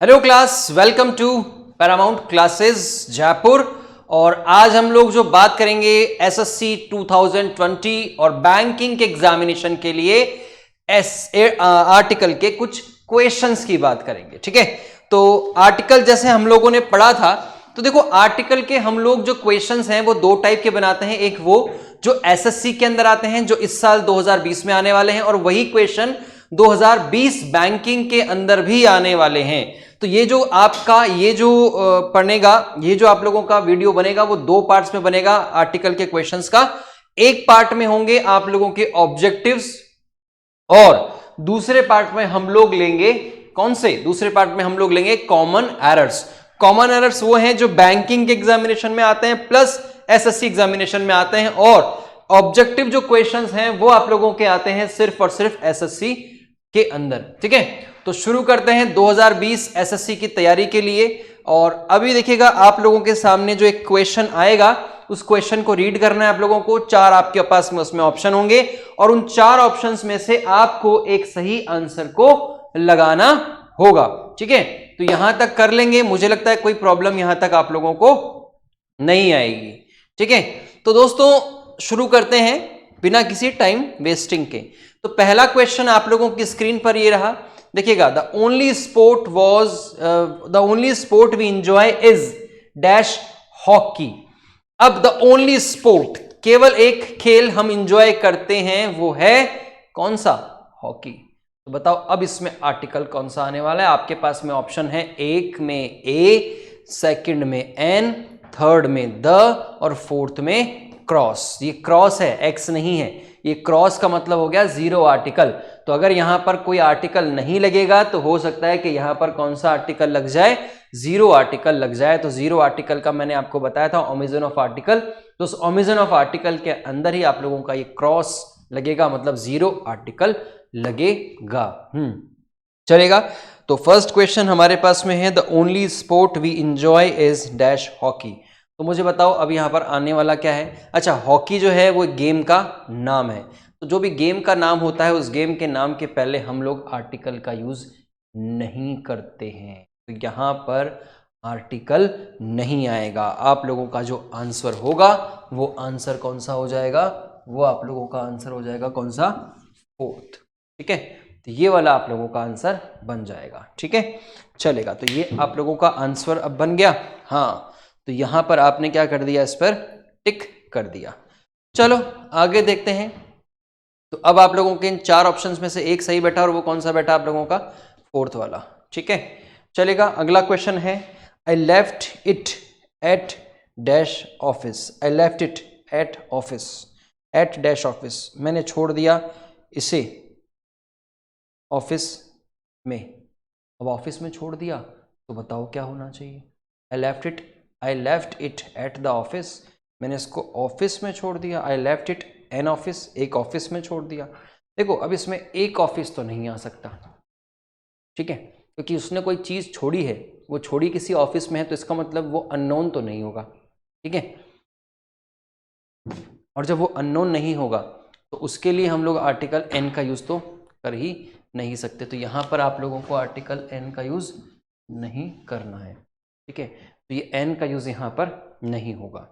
Hello class, welcome to Paramount Classes Jaipur. और आज हम लोग जो बात करेंगे एसएससी 2020 और बैंकिंग के एग्जामिनेशन के लिए आर्टिकल के कुछ क्वेश्चंस की बात करेंगे। ठीक है, तो आर्टिकल जैसे हम लोगों ने पढ़ा था, तो देखो आर्टिकल के हम लोग जो क्वेश्चंस हैं वो दो टाइप के बनाते हैं। एक वो जो एसएससी के अंदर आते हैं, जो इस साल 2020 में आने वाले हैं, और वही क्वेश्चन 2020 बैंकिंग के अंदर भी आने वाले हैं। तो ये जो आपका ये जो पढ़नेगा, ये जो आप लोगों का वीडियो बनेगा वो दो पार्ट्स में बनेगा आर्टिकल के क्वेश्चंस का। एक पार्ट में होंगे आप लोगों के ऑब्जेक्टिव्स, और दूसरे पार्ट में हम लोग लेंगे कौन से? दूसरे पार्ट में हम लोग लेंगे कॉमन एरर्स। कॉमन एरर्स वो हैं जो बैंकिंग के एग्जामिनेशन में आते हैं प्लस एसएससी एग्जामिनेशन में आते हैं, और ऑब्जेक्टिव जो क्वेश्चंस हैं वो आप लोगों के आते हैं सिर्फ और सिर्फ एसएससी के अंदर। ठीक है, तो शुरू करते हैं 2020 एसएससी की तैयारी के लिए। और अभी देखिएगा आप लोगों के सामने जो एक क्वेश्चन आएगा, उस क्वेश्चन को रीड करना है आप लोगों को। चार आपके पास में उसमें ऑप्शन होंगे, और उन चार ऑप्शंस में से आपको एक सही आंसर को लगाना होगा। ठीक है, तो यहां तक कर लेंगे, मुझे लगता है कोई प्रॉब्लम यहां तक आप लोगों को नहीं आएगी। ठीक है, तो दोस्तों शुरू करते हैं बिना किसी टाइम वेस्टिंग के। तो पहला क्वेश्चन आप लोगों की स्क्रीन पर ये रहा, देखिएगा। The only sport we enjoy is dash hockey. अब द ओनली स्पोर्ट, केवल एक खेल हम इंजॉय करते हैं, वो है कौन सा? हॉकी। तो बताओ अब इसमें आर्टिकल कौन सा आने वाला है? आपके पास में ऑप्शन है, एक में ए, सेकंड में एन, थर्ड में द, और फोर्थ में क्रॉस। ये क्रॉस है, एक्स नहीं है। ये क्रॉस का मतलब हो गया जीरो आर्टिकल। तो अगर यहां पर कोई आर्टिकल नहीं लगेगा तो हो सकता है कि यहां पर कौन सा आर्टिकल लग जाए? जीरो आर्टिकल लग जाए। तो जीरो आर्टिकल का मैंने आपको बताया था ओमिजन ऑफ आर्टिकल, तो उस ओमिजन ऑफ आर्टिकल के अंदर ही आप लोगों का ये क्रॉस लगेगा, मतलब जीरो आर्टिकल लगेगा। चलेगा। तो फर्स्ट क्वेश्चन हमारे पास में है, the only sport we enjoy is dash hockey. तो मुझे बताओ अब यहां पर आने वाला क्या है? अच्छा, हॉकी जो है वो गेम का नाम है। तो जो भी गेम का नाम होता है, उस गेम के नाम के पहले हम लोग आर्टिकल का यूज नहीं करते हैं। तो यहां पर आर्टिकल नहीं आएगा। आप लोगों का जो आंसर होगा वो आंसर कौन सा हो जाएगा? वो आप लोगों का आंसर हो जाएगा कौन सा? फोर्थ। ठीक है, तो ये वाला आप लोगों का आंसर बन जाएगा। ठीक है, चलेगा। तो ये आप लोगों का आंसर अब बन गया। हाँ, तो यहां पर आपने क्या कर दिया? इस पर टिक कर दिया। चलो आगे देखते हैं। तो अब आप लोगों के इन चार ऑप्शंस में से एक सही बैठा, और वो कौन सा बैठा आप लोगों का? फोर्थ वाला। ठीक है, चलेगा। अगला क्वेश्चन है, I left it at dash office. I left it at office, at dash office. मैंने छोड़ दिया इसे ऑफिस में। अब ऑफिस में छोड़ दिया तो बताओ क्या होना चाहिए? आई left it at the office. मैंने इसको ऑफिस में छोड़ दिया। आई लेफ्ट इट एन ऑफिस, एक ऑफिस में छोड़ दिया। देखो अब इसमें एक ऑफिस तो नहीं आ सकता, ठीक है, क्योंकि उसने कोई चीज छोड़ी है, वो छोड़ी किसी ऑफिस में है, तो इसका मतलब वो अननोन तो नहीं होगा। ठीक है, और जब वो अननोन नहीं होगा तो उसके लिए हम लोग आर्टिकल एन का यूज तो कर ही नहीं सकते। तो यहां पर आप लोगों को आर्टिकल एन का यूज नहीं करना है। ठीक है, तो ये एन का यूज यहां पर नहीं होगा।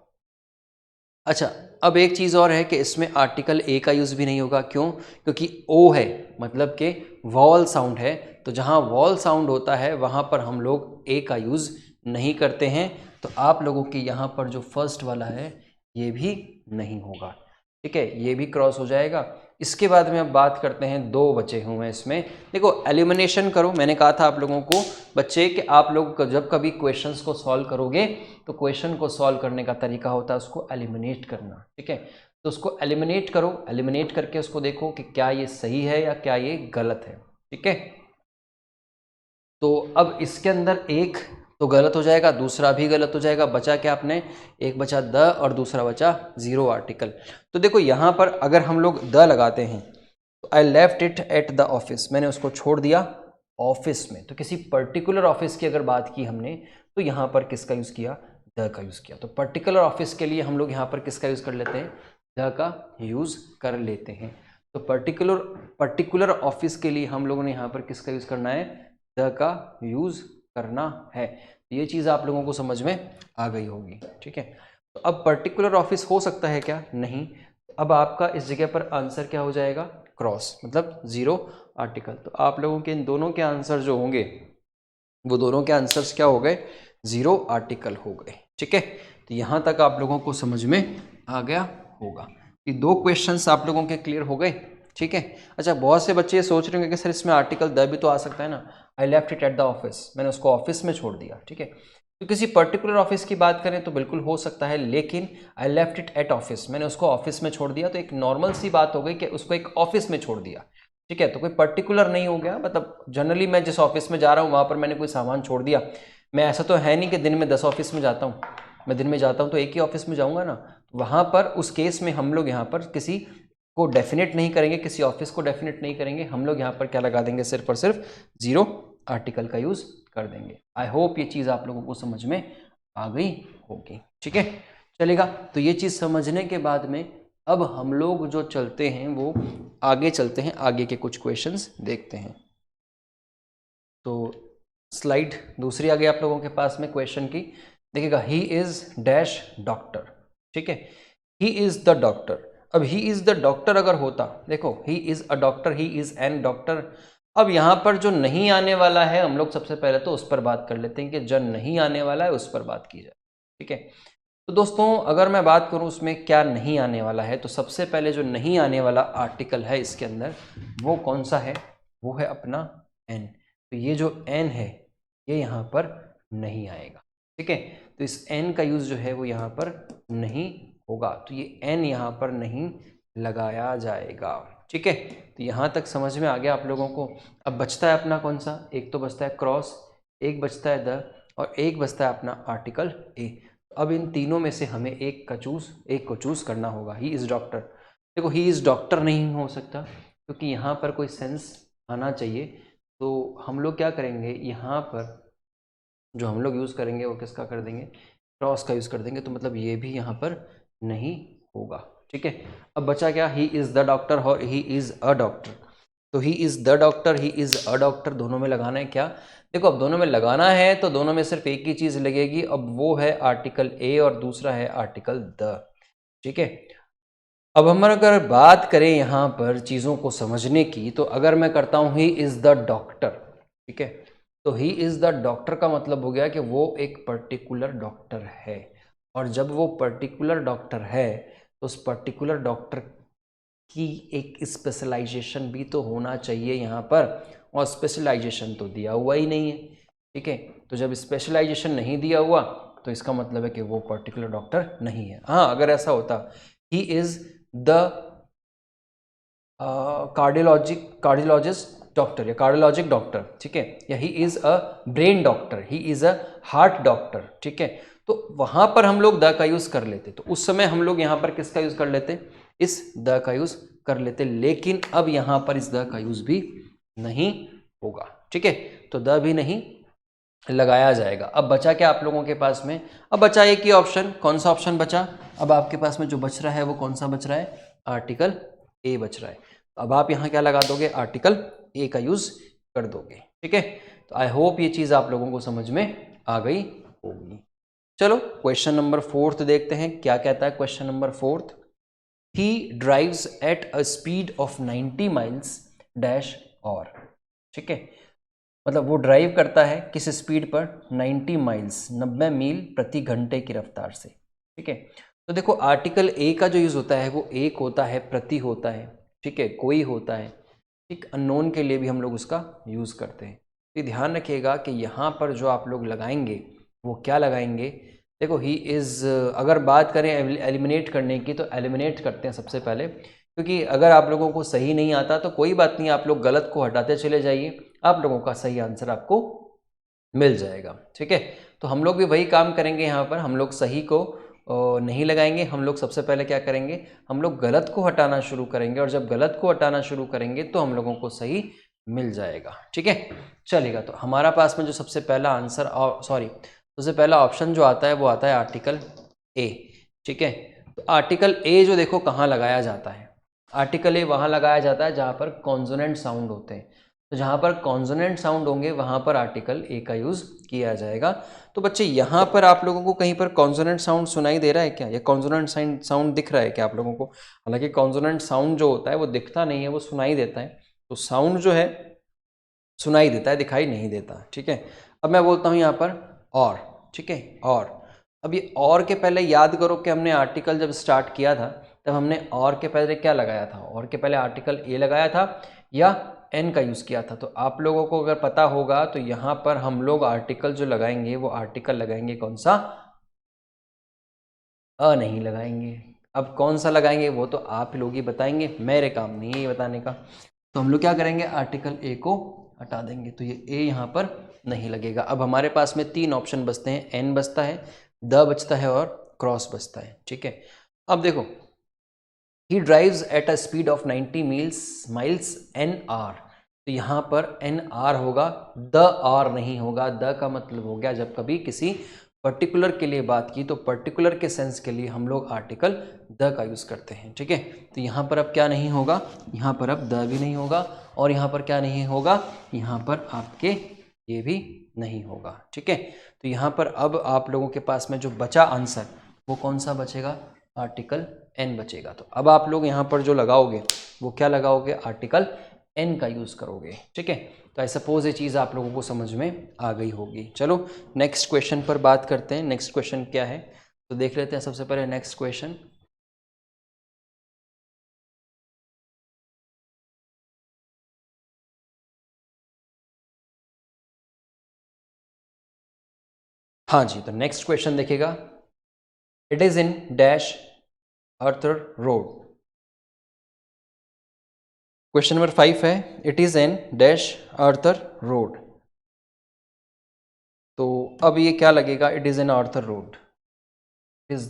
अच्छा, अब एक चीज और है कि इसमें आर्टिकल ए का यूज भी नहीं होगा। क्यों? क्योंकि ओ है, मतलब कि वॉवल साउंड है। तो जहां वॉवल साउंड होता है वहां पर हम लोग ए का यूज नहीं करते हैं। तो आप लोगों के यहां पर जो फर्स्ट वाला है ये भी नहीं होगा। ठीक है, ये भी क्रॉस हो जाएगा। इसके बाद में अब बात करते हैं, दो बचे हुए हैं इसमें। देखो एलिमिनेशन करो, मैंने कहा था आप लोगों को बच्चे कि आप लोग जब कभी क्वेश्चंस को सॉल्व करोगे तो क्वेश्चन को सॉल्व करने का तरीका होता है उसको एलिमिनेट करना। ठीक है, तो उसको एलिमिनेट करो, एलिमिनेट करके उसको देखो कि क्या ये सही है या क्या ये गलत है। ठीक है, तो अब इसके अंदर एक तो गलत हो जाएगा, दूसरा भी गलत हो जाएगा। बचा क्या आपने? एक बचा द और दूसरा बचा जीरो आर्टिकल। तो देखो यहां पर अगर हम लोग द लगाते हैं तो आई left it at the office, मैंने उसको छोड़ दिया ऑफिस में। तो किसी पर्टिकुलर ऑफिस की अगर बात की हमने तो यहां पर किसका यूज किया? द का यूज किया। तो पर्टिकुलर ऑफिस के लिए हम लोग यहां पर किसका यूज कर लेते हैं? द का यूज कर लेते हैं। तो पर्टिकुलर ऑफिस के लिए हम लोगों ने यहां पर किसका यूज करना है? द का यूज करना है। ये चीज़ आप लोगों को समझ में आ गई होगी, ठीक है। तो अब पर्टिकुलर ऑफिस हो सकता है क्या? नहीं। अब आपका इस जगह पर आंसर क्या हो जाएगा? क्रॉस, मतलब 0 आर्टिकल। तो आप लोगों के इन दोनों के आंसर जो होंगे वो दोनों के आंसर्स क्या हो गए? 0 आर्टिकल हो गए, ठीक है। तो यहाँ तक आप लोगों को समझ में आ गया होगा। ये 2 क्वेश्चंस आप लोगों के क्लियर हो गए, ठीक है। अच्छा, बहुत से बच्चे ये सोच रहे होंगे कि सर इसमें आर्टिकल द भी तो आ सकता है ना, आई left it at the office, मैंने उसको ऑफिस में छोड़ दिया, ठीक है। तो किसी पर्टिकुलर ऑफिस की बात करें तो बिल्कुल हो सकता है, लेकिन आई लेफ्ट इट एट ऑफिस, मैंने उसको ऑफिस में छोड़ दिया, तो एक नॉर्मल सी बात हो गई कि उसको एक ऑफिस में छोड़ दिया, ठीक है। तो कोई पर्टिकुलर नहीं हो गया, मतलब जनरली मैं जिस ऑफिस में जा रहा हूँ वहाँ पर मैंने कोई सामान छोड़ दिया। मैं ऐसा तो है नहीं कि दिन में 10 ऑफिस में जाता हूँ, मैं दिन में जाता हूँ तो एक ही ऑफिस में जाऊँगा ना। वहाँ पर उस केस में हम लोग यहाँ पर किसी को डेफिनेट नहीं करेंगे, किसी ऑफिस को डेफिनेट नहीं करेंगे, हम लोग यहाँ पर क्या लगा देंगे? सिर्फ और सिर्फ 0 आर्टिकल का यूज़ कर देंगे। आई होप ये चीज़ आप लोगों को समझ में आ गई होगी, ठीक है। चलेगा, तो ये चीज़ समझने के बाद में अब हम लोग जो चलते हैं वो आगे चलते हैं, आगे के कुछ क्वेश्चंस देखते हैं। तो स्लाइड दूसरी आ गई आप लोगों के पास में क्वेश्चन की, देखिएगा, ही इज डैश डॉक्टर, ठीक है। He is the doctor. अब ही इज द डॉक्टर अगर होता, देखो he is a doctor, he is an doctor. अब यहाँ पर जो नहीं आने वाला है, हम लोग सबसे पहले तो उस पर बात कर लेते हैं कि जो नहीं आने वाला है उस पर बात की जाए, ठीक है। तो दोस्तों अगर मैं बात करूं उसमें क्या नहीं आने वाला है, तो सबसे पहले जो नहीं आने वाला आर्टिकल है इसके अंदर वो कौन सा है? वो है अपना एन। तो ये जो एन है ये यहाँ पर नहीं आएगा, ठीक है। तो इस एन का यूज जो है वो यहाँ पर नहीं होगा, तो ये एन यहाँ पर नहीं लगाया जाएगा, ठीक है। तो यहाँ तक समझ में आ गया आप लोगों को। अब बचता है अपना कौन सा? एक तो बचता है क्रॉस, एक बचता है द, और एक बचता है अपना आर्टिकल ए। अब इन तीनों में से हमें एक को चूज करना होगा। ही इज डॉक्टर, देखो ही इज डॉक्टर नहीं हो सकता क्योंकि यहाँ पर कोई सेंस आना चाहिए। तो हम लोग क्या करेंगे, यहाँ पर जो हम लोग यूज़ करेंगे वो किसका कर देंगे? क्रॉस का यूज़ कर देंगे। तो मतलब ये भी यहाँ पर नहीं होगा, ठीक है। अब बचा क्या? ही इज़ द डॉक्टर और ही इज़ अ डॉक्टर। तो he is the doctor, he is a doctor, दोनों में लगाना है क्या? देखो अब दोनों में लगाना है तो दोनों में सिर्फ एक ही चीज़ लगेगी, अब वो है आर्टिकल ए और दूसरा है आर्टिकल द, ठीक है। अब हम अगर बात करें यहाँ पर चीज़ों को समझने की, तो अगर मैं करता हूँ ही इज़ द डॉक्टर, ठीक है, तो ही इज़ द डॉक्टर का मतलब हो गया कि वो एक पर्टिकुलर डॉक्टर है, और जब वो पर्टिकुलर डॉक्टर है तो उस पर्टिकुलर डॉक्टर की एक स्पेशलाइजेशन भी तो होना चाहिए यहाँ पर, और स्पेशलाइजेशन तो दिया हुआ ही नहीं है, ठीक है। तो जब स्पेशलाइजेशन नहीं दिया हुआ तो इसका मतलब है कि वो पर्टिकुलर डॉक्टर नहीं है। हाँ, अगर ऐसा होता ही इज़ द कार्डियोलॉजिस्ट डॉक्टर या कार्डियोलॉजिक डॉक्टर, ठीक है, या ही is a brain doctor, he is a heart doctor, ठीक है, तो वहाँ पर हम लोग द का यूज़ कर लेते। तो उस समय हम लोग यहाँ पर किसका यूज़ कर लेते? इस द का यूज़ कर लेते। लेकिन अब यहाँ पर इस द का यूज़ भी नहीं होगा, ठीक है, तो द भी नहीं लगाया जाएगा। अब बचा क्या आप लोगों के पास में? अब बचा एक ही ऑप्शन। कौन सा ऑप्शन बचा? अब आपके पास में जो बच रहा है वो कौन सा बच रहा है? आर्टिकल ए बच रहा है। अब आप यहाँ क्या लगा दोगे? आर्टिकल ए का यूज कर दोगे, ठीक है। तो आई होप ये चीज आप लोगों को समझ में आ गई होगी। चलो क्वेश्चन नंबर 4 देखते हैं क्या कहता है। Question number 4, he drives at a speed of 90 miles dash और, ठीक है, मतलब वो ड्राइव करता है किस स्पीड पर? 90 माइल्स, 90 मील प्रति घंटे की रफ्तार से, ठीक है। तो देखो आर्टिकल ए का जो यूज़ होता है वो एक होता है, प्रति होता है, ठीक है, कोई होता है, एक अननोन के लिए भी हम लोग उसका यूज़ करते हैं। तो ध्यान रखिएगा कि यहाँ पर जो आप लोग लगाएंगे वो क्या लगाएंगे? देखो ही इज़, अगर बात करें एलिमिनेट करने की तो एलिमिनेट करते हैं सबसे पहले, क्योंकि अगर आप लोगों को सही नहीं आता तो कोई बात नहीं, आप लोग गलत को हटाते चले जाइए, आप लोगों का सही आंसर आपको मिल जाएगा, ठीक है। तो हम लोग भी वही काम करेंगे, यहाँ पर हम लोग सही को नहीं लगाएंगे, हम लोग सबसे पहले क्या करेंगे? हम लोग गलत को हटाना शुरू करेंगे, और जब गलत को हटाना शुरू करेंगे तो हम लोगों को सही मिल जाएगा, ठीक है। चलेगा, तो हमारा पास में जो सबसे पहला आंसर, सबसे पहला ऑप्शन जो आता है वो आता है आर्टिकल ए, ठीक है। तो आर्टिकल ए जो देखो कहाँ लगाया जाता है? आर्टिकल ए वहाँ लगाया जाता है जहाँ पर कॉन्सोनेंट साउंड होते हैं। तो जहाँ पर कॉन्सोनेंट साउंड होंगे वहाँ पर आर्टिकल ए का यूज़ किया जाएगा। तो बच्चे यहाँ पर आप लोगों को कहीं पर कॉन्सोनेंट साउंड सुनाई दे रहा है क्या, या कॉन्सोनेंट साउंड दिख रहा है क्या आप लोगों को? हालांकि कॉन्सोनेंट साउंड जो होता है वो दिखता नहीं है, वो सुनाई देता है। तो साउंड जो है सुनाई देता है, दिखाई नहीं देता। ठीक है, अब मैं बोलता हूँ यहाँ पर और। ठीक है, और अब ये और के पहले याद करो कि हमने आर्टिकल जब स्टार्ट किया था तब हमने और के पहले क्या लगाया था? और के पहले आर्टिकल ए लगाया था या एन का यूज़ किया था? तो आप लोगों को अगर पता होगा तो यहाँ पर हम लोग आर्टिकल जो लगाएंगे वो आर्टिकल लगाएंगे कौन सा? अ नहीं लगाएंगे। अब कौन सा लगाएंगे वो तो आप लोग ही बताएंगे, मेरे काम नहीं है ये बताने का। तो हम लोग क्या करेंगे, आर्टिकल ए को हटा देंगे, तो ये ए यहाँ पर नहीं लगेगा। अब हमारे पास में तीन ऑप्शन बचते हैं, एन बचता है, द बचता है और क्रॉस बचता है। ठीक है, अब देखो, he drives at a speed of 90 miles an hour. तो यहाँ पर एन आर होगा, द आर नहीं होगा। द का मतलब हो गया जब कभी किसी पर्टिकुलर के लिए बात की तो पर्टिकुलर के सेंस के लिए हम लोग आर्टिकल द का यूज़ करते हैं। ठीक है, तो यहाँ पर अब क्या नहीं होगा, यहाँ पर अब द भी नहीं होगा, और यहाँ पर क्या नहीं होगा, यहाँ पर आपके ये भी नहीं होगा। ठीक है, तो यहाँ पर अब आप लोगों के पास में जो बचा आंसर वो कौन सा बचेगा, आर्टिकल एन बचेगा। तो अब आप लोग यहाँ पर जो लगाओगे वो क्या लगाओगे, आर्टिकल एन का यूज़ करोगे। ठीक है, तो आई सपोज ये चीज़ आप लोगों को समझ में आ गई होगी। चलो नेक्स्ट क्वेश्चन पर बात करते हैं। नेक्स्ट क्वेश्चन क्या है तो देख लेते हैं। सबसे पहले नेक्स्ट क्वेश्चन, हाँ जी, तो नेक्स्ट क्वेश्चन देखिएगा, it is in dash Arthur road. Question number 5 है, it is in dash Arthur road. तो अब ये क्या लगेगा, it is in Arthur road, is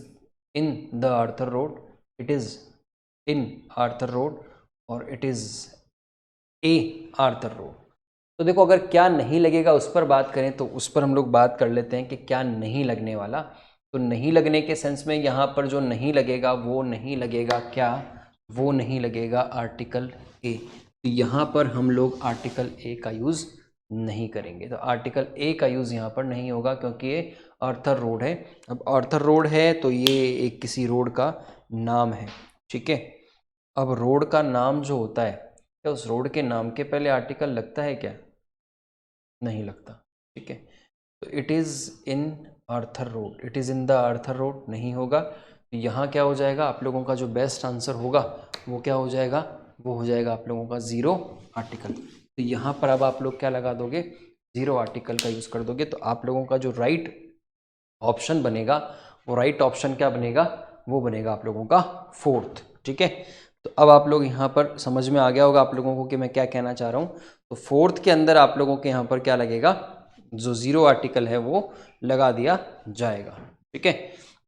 in the Arthur road, it is in Arthur road, और it is a Arthur road. तो देखो, अगर क्या नहीं लगेगा उस पर बात करें तो उस पर हम लोग बात कर लेते हैं कि क्या नहीं लगने वाला। तो नहीं लगने के सेंस में यहाँ पर जो नहीं लगेगा वो नहीं लगेगा क्या, वो नहीं लगेगा आर्टिकल ए। तो यहाँ पर हम लोग आर्टिकल ए का यूज़ नहीं करेंगे। तो आर्टिकल ए का यूज़ यहाँ पर नहीं होगा क्योंकि ये आर्थर रोड है। अब आर्थर रोड है तो ये एक किसी रोड का नाम है। ठीक है, अब रोड का नाम जो होता है, क्या उस रोड के नाम के पहले आर्टिकल लगता है क्या? नहीं लगता। ठीक है, तो it is in Arthur road, it is in the Arthur road नहीं होगा। तो यहाँ क्या हो जाएगा, आप लोगों का जो बेस्ट आंसर होगा वो क्या हो जाएगा, वो हो जाएगा आप लोगों का ज़ीरो आर्टिकल। तो यहाँ पर अब आप लोग क्या लगा दोगे, ज़ीरो आर्टिकल का यूज़ कर दोगे। तो आप लोगों का जो राइट ऑप्शन बनेगा वो राइट ऑप्शन क्या बनेगा, वो बनेगा आप लोगों का फोर्थ। ठीक है, तो अब आप लोग यहाँ पर समझ में आ गया होगा आप लोगों को कि मैं क्या कहना चाह रहा हूँ। तो फोर्थ के अंदर आप लोगों के यहाँ पर क्या लगेगा, जो ज़ीरो आर्टिकल है वो लगा दिया जाएगा। ठीक है,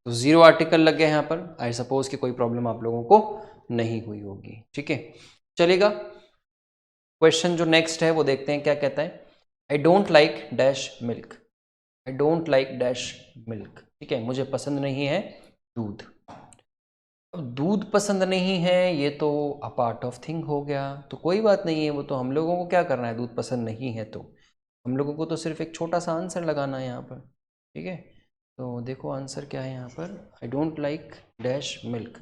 तो ज़ीरो आर्टिकल लग गया यहाँ पर। आई सपोज कि कोई प्रॉब्लम आप लोगों को नहीं हुई होगी। ठीक है, चलेगा। क्वेश्चन जो नेक्स्ट है वो देखते हैं क्या कहता है, I don't like dash milk, I don't like dash milk. ठीक है, मुझे पसंद नहीं है दूध। अब दूध पसंद नहीं है ये तो अ पार्ट ऑफ थिंग हो गया, तो कोई बात नहीं है, वो तो हम लोगों को क्या करना है, दूध पसंद नहीं है तो हम लोगों को तो सिर्फ एक छोटा सा आंसर लगाना है यहाँ पर। ठीक है, तो देखो आंसर क्या है यहाँ पर, I don't like dash milk.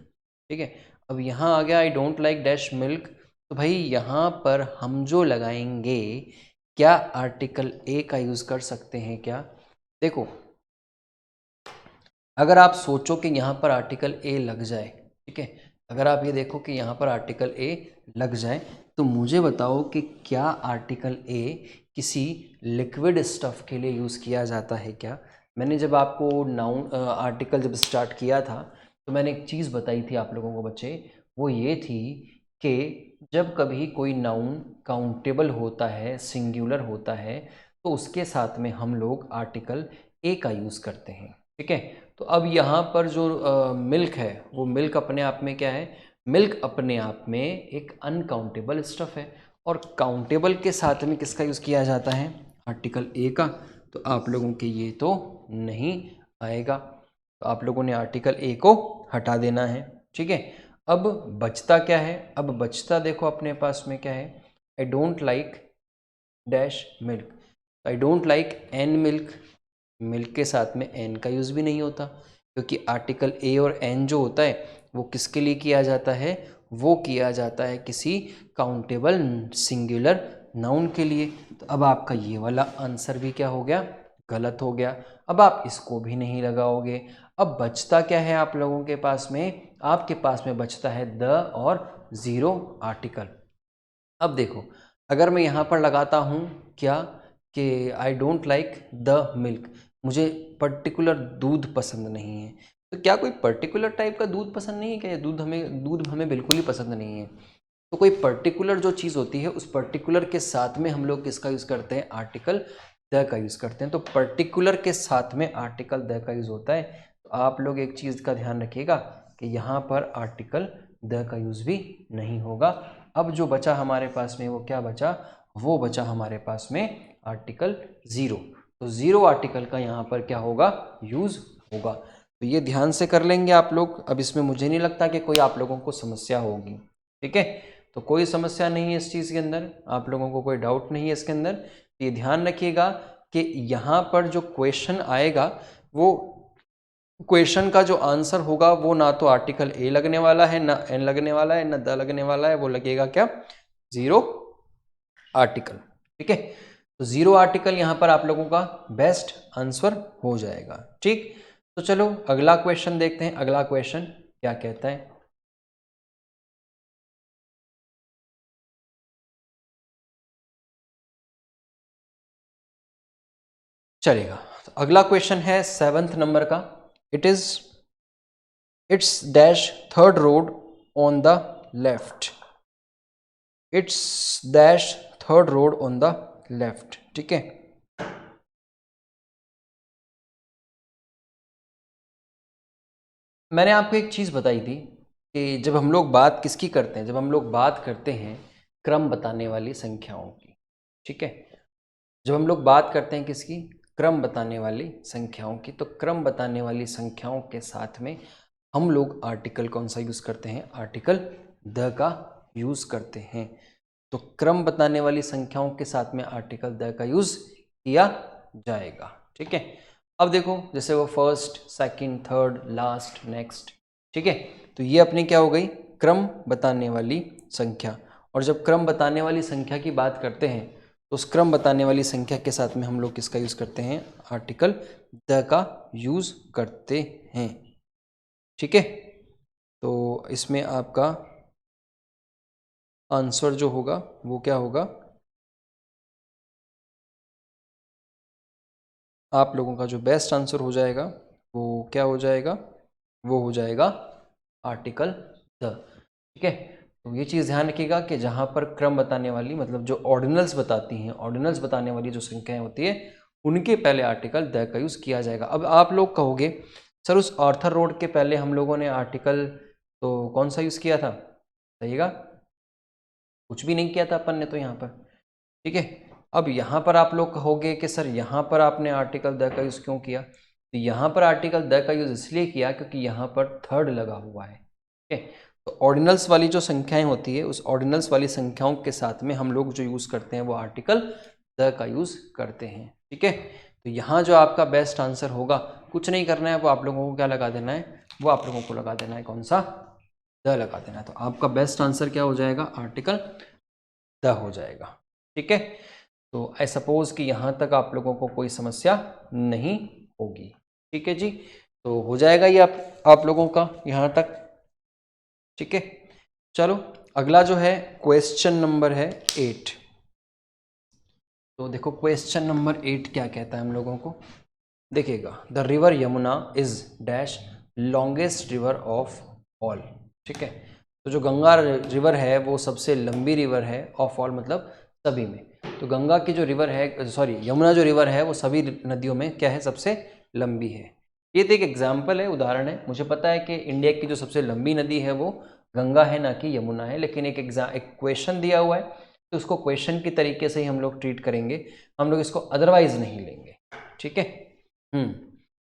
ठीक है, अब यहाँ आ गया I don't like dash milk. तो भाई यहाँ पर हम जो लगाएंगे, क्या आर्टिकल ए का यूज़ कर सकते हैं क्या? देखो, अगर आप सोचो कि यहाँ पर आर्टिकल ए लग जाए, ठीक है, अगर आप ये देखो कि यहाँ पर आर्टिकल ए लग जाए तो मुझे बताओ कि क्या आर्टिकल ए किसी लिक्विड स्टफ के लिए यूज़ किया जाता है क्या? मैंने जब आपको नाउन आर्टिकल जब स्टार्ट किया था तो मैंने एक चीज़ बताई थी आप लोगों को बच्चे, वो ये थी कि जब कभी कोई नाउन काउंटेबल होता है, सिंगुलर होता है, तो उसके साथ में हम लोग आर्टिकल ए का यूज़ करते हैं। ठीक है, तो अब यहाँ पर जो मिल्क है वो मिल्क अपने आप में क्या है, मिल्क अपने आप में एक अनकाउंटेबल स्टफ है, और काउंटेबल के साथ में किसका यूज़ किया जाता है, आर्टिकल ए का। तो आप लोगों के ये तो नहीं आएगा, तो आप लोगों ने आर्टिकल ए को हटा देना है। ठीक है, अब बचता क्या है, अब बचता देखो अपने पास में क्या है, I don't like dash milk. I don't like an milk, milk के साथ में एन का यूज़ भी नहीं होता, क्योंकि आर्टिकल ए और एन जो होता है वो किसके लिए किया जाता है, वो किया जाता है किसी काउंटेबल सिंगुलर नाउन के लिए। तो अब आपका ये वाला आंसर भी क्या हो गया, गलत हो गया। अब आप इसको भी नहीं लगाओगे। अब बचता क्या है आप लोगों के पास में, आपके पास में बचता है द और ज़ीरो आर्टिकल। अब देखो, अगर मैं यहाँ पर लगाता हूँ क्या कि I don't like the milk, मुझे पर्टिकुलर दूध पसंद नहीं है, तो क्या कोई पर्टिकुलर टाइप का दूध पसंद नहीं है क्या, दूध हमें बिल्कुल ही पसंद नहीं है। तो कोई पर्टिकुलर जो चीज़ होती है उस पर्टिकुलर के साथ में हम लोग किसका यूज़ करते हैं, आर्टिकल द का यूज़ करते हैं। तो पर्टिकुलर के साथ में आर्टिकल द का यूज़ होता है। तो आप लोग एक चीज़ का ध्यान रखिएगा कि यहाँ पर आर्टिकल द का यूज़ भी नहीं होगा। अब जो बचा हमारे पास में वो क्या बचा, वो बचा हमारे पास में आर्टिकल ज़ीरो। तो ज़ीरो आर्टिकल का यहाँ पर क्या होगा, यूज़ होगा। तो ये ध्यान से कर लेंगे आप लोग। अब इसमें मुझे नहीं लगता कि कोई आप लोगों को समस्या होगी, ठीक है। तो कोई समस्या नहीं है इस चीज़ के अंदर, आप लोगों को कोई डाउट नहीं है इसके अंदर। ये ध्यान रखिएगा कि यहाँ पर जो क्वेश्चन आएगा वो क्वेश्चन का जो आंसर होगा वो ना तो आर्टिकल ए लगने वाला है, ना एन लगने वाला है, ना द लगने वाला है, वो लगेगा क्या, ज़ीरो आर्टिकल, ठीक है। तो ज़ीरो आर्टिकल यहाँ पर आप लोगों का बेस्ट आंसर हो जाएगा, ठीक। तो चलो अगला क्वेश्चन देखते हैं, अगला क्वेश्चन क्या कहता है। चलेगा। तो अगला क्वेश्चन है 7th नंबर का। It's dash third road on the left, it's dash third road on the left, ठीक है। मैंने आपको एक चीज़ बताई थी कि जब हम लोग बात किसकी करते हैं, जब हम लोग बात करते हैं क्रम बताने वाली संख्याओं की, ठीक है। जब हम लोग बात करते हैं किसकी, क्रम बताने वाली संख्याओं की, तो क्रम बताने वाली संख्याओं के साथ में हम लोग आर्टिकल कौन सा यूज़ करते हैं, आर्टिकल द का यूज़ करते हैं। तो क्रम बताने वाली संख्याओं के साथ में आर्टिकल द का यूज़ किया जाएगा, ठीक है। अब देखो जैसे वो first, second, third, last, next, ठीक है। तो ये अपनी क्या हो गई, क्रम बताने वाली संख्या। और जब क्रम बताने वाली संख्या की बात करते हैं तो उस क्रम बताने वाली संख्या के साथ में हम लोग किसका यूज़ करते हैं, आर्टिकल द का यूज़ करते हैं, ठीक है। तो इसमें आपका आंसर जो होगा वो क्या होगा, आप लोगों का जो बेस्ट आंसर हो जाएगा वो क्या हो जाएगा, वो हो जाएगा आर्टिकल द, ठीक है। तो ये चीज़ ध्यान रखिएगा कि जहाँ पर क्रम बताने वाली मतलब जो ऑर्डिनल्स बताती हैं, ऑर्डिनल्स बताने वाली जो संख्याएं होती है उनके पहले आर्टिकल द का यूज़ किया जाएगा। अब आप लोग कहोगे सर उस आर्थर रोड के पहले हम लोगों ने आर्टिकल तो कौन सा यूज़ किया था, सहीगा कुछ भी नहीं किया था अपन ने तो यहाँ पर, ठीक है। अब यहाँ पर आप लोग कहोगे कि सर यहाँ पर आपने आर्टिकल द का यूज़ क्यों किया, तो यहाँ पर आर्टिकल द का यूज़ इसलिए किया क्योंकि यहाँ पर थर्ड लगा हुआ है, ठीक है। तो ऑर्डिनल्स वाली जो संख्याएं होती है उस ऑर्डिनल्स वाली संख्याओं के साथ में हम लोग जो यूज़ करते हैं वो आर्टिकल द का यूज़ करते हैं, ठीक है। तो यहाँ जो आपका बेस्ट आंसर होगा, कुछ नहीं करना है, वो आप लोगों को क्या लगा देना है, वो आप लोगों को लगा देना है कौन सा, द लगा देना है। तो आपका बेस्ट आंसर क्या हो जाएगा, आर्टिकल द हो जाएगा, ठीक है। तो आई सपोज कि यहाँ तक आप लोगों को कोई समस्या नहीं होगी, ठीक है जी। तो हो जाएगा ये आप लोगों का यहाँ तक, ठीक है। चलो अगला जो है क्वेश्चन नंबर है 8। तो देखो क्वेश्चन नंबर 8 क्या कहता है हम लोगों को, देखिएगा the river Yamuna is dash longest river of all, ठीक है। तो जो गंगा रिवर है वो सबसे लंबी रिवर है, ऑफ ऑल मतलब सभी में। तो गंगा की जो रिवर है, सॉरी यमुना जो रिवर है वो सभी नदियों में क्या है, सबसे लंबी है। ये तो एक एग्जाम्पल है, उदाहरण है। मुझे पता है कि इंडिया की जो सबसे लंबी नदी है वो गंगा है ना कि यमुना है, लेकिन एक क्वेश्चन दिया हुआ है तो उसको क्वेश्चन की तरीके से ही हम लोग ट्रीट करेंगे, हम लोग इसको अदरवाइज नहीं लेंगे, ठीक है।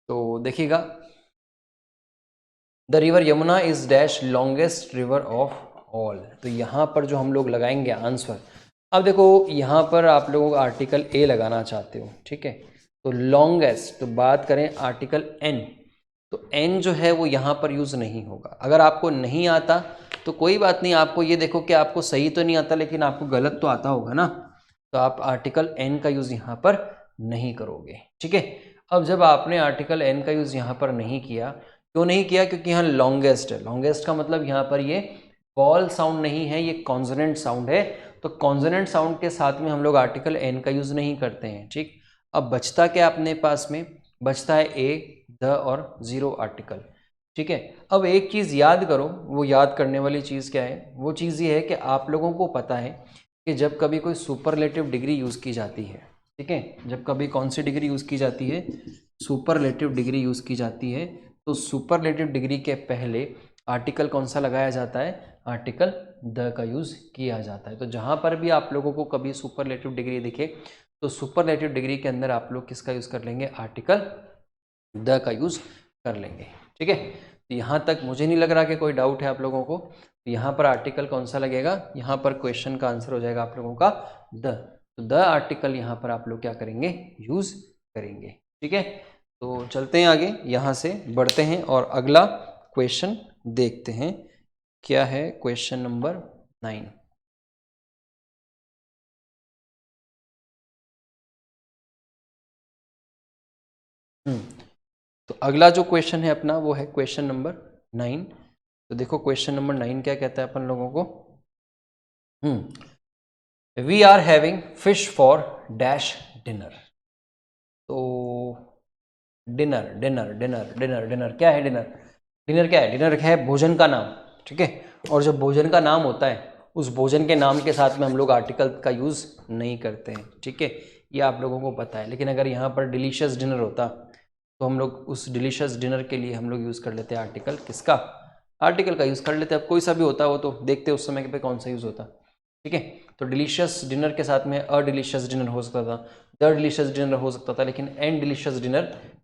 तो देखिएगा the river Yamuna is dash longest river of all, तो यहाँ पर जो हम लोग लगाएंगे आंसर, अब देखो यहाँ पर आप लोग आर्टिकल ए लगाना चाहते हो, ठीक है, तो लॉन्गेस्ट, तो बात करें आर्टिकल एन, तो एन जो है वो यहाँ पर यूज़ नहीं होगा। अगर आपको नहीं आता तो कोई बात नहीं, आपको ये देखो कि आपको सही तो नहीं आता लेकिन आपको गलत तो आता होगा ना, तो आप आर्टिकल एन का यूज़ यहाँ पर नहीं करोगे, ठीक है। अब जब आपने आर्टिकल एन का यूज़ यहाँ पर नहीं किया, क्यों नहीं किया? क्योंकि यहाँ लॉन्गेस्ट है। लॉन्गेस्ट का मतलब यहाँ पर ये वॉल साउंड नहीं है, ये कॉन्सोनेंट साउंड है, तो कॉन्सोनेंट साउंड के साथ में हम लोग आर्टिकल एन का यूज़ नहीं करते हैं, ठीक। अब बचता क्या अपने पास में? बचता है ए, द और जीरो आर्टिकल, ठीक है। अब एक चीज़ याद करो, वो याद करने वाली चीज़ क्या है? वो चीज़ ये है कि आप लोगों को पता है कि जब कभी कोई सुपरलेटिव डिग्री यूज़ की जाती है, ठीक है, जब कभी कौन सी डिग्री यूज़ की जाती है? सुपरलेटिव डिग्री यूज़ की जाती है, तो सुपरलेटिव डिग्री के पहले आर्टिकल कौन सा लगाया जाता है? आर्टिकल द का यूज़ किया जाता है। तो जहाँ पर भी आप लोगों को कभी सुपरलेटिव डिग्री दिखे तो सुपरलेटिव डिग्री के अंदर आप लोग किसका यूज़ कर लेंगे? आर्टिकल द का यूज़ कर लेंगे, ठीक है। तो यहाँ तक मुझे नहीं लग रहा कि कोई डाउट है आप लोगों को। तो यहाँ पर आर्टिकल कौन सा लगेगा? यहाँ पर क्वेश्चन का आंसर हो जाएगा आप लोगों का द। तो द आर्टिकल यहाँ पर आप लोग क्या करेंगे? यूज़ करेंगे, ठीक है। तो चलते हैं आगे, यहाँ से बढ़ते हैं और अगला क्वेश्चन देखते हैं। क्या है क्वेश्चन नंबर 9? तो अगला जो क्वेश्चन है अपना वो है क्वेश्चन नंबर 9। तो देखो क्वेश्चन नंबर 9 क्या कहता है अपन लोगों को? We are having fish for dash dinner. तो dinner dinner dinner dinner dinner क्या है? डिनर, डिनर क्या है? डिनर है भोजन का नाम, ठीक है। और जब भोजन का नाम होता है, उस भोजन के नाम के साथ में हम लोग आर्टिकल का यूज़ नहीं करते हैं, ठीक है, ये आप लोगों को पता है। लेकिन अगर यहाँ पर डिलीशियस डिनर होता तो हम लोग उस डिलीशियस डिनर के लिए हम लोग यूज़ कर लेते हैं आर्टिकल, किसका? आर्टिकल का यूज़ कर लेते हैं। अब कोई सा भी होता वो तो देखते उस समय पे कौन सा यूज़ होता, ठीक है। तो डिलीशियस डिनर के साथ में अ डिलीशियस डिनर हो सकता था, द डिलीशियस डिनर हो सकता था, लेकिन एन डिलीशियस डिनर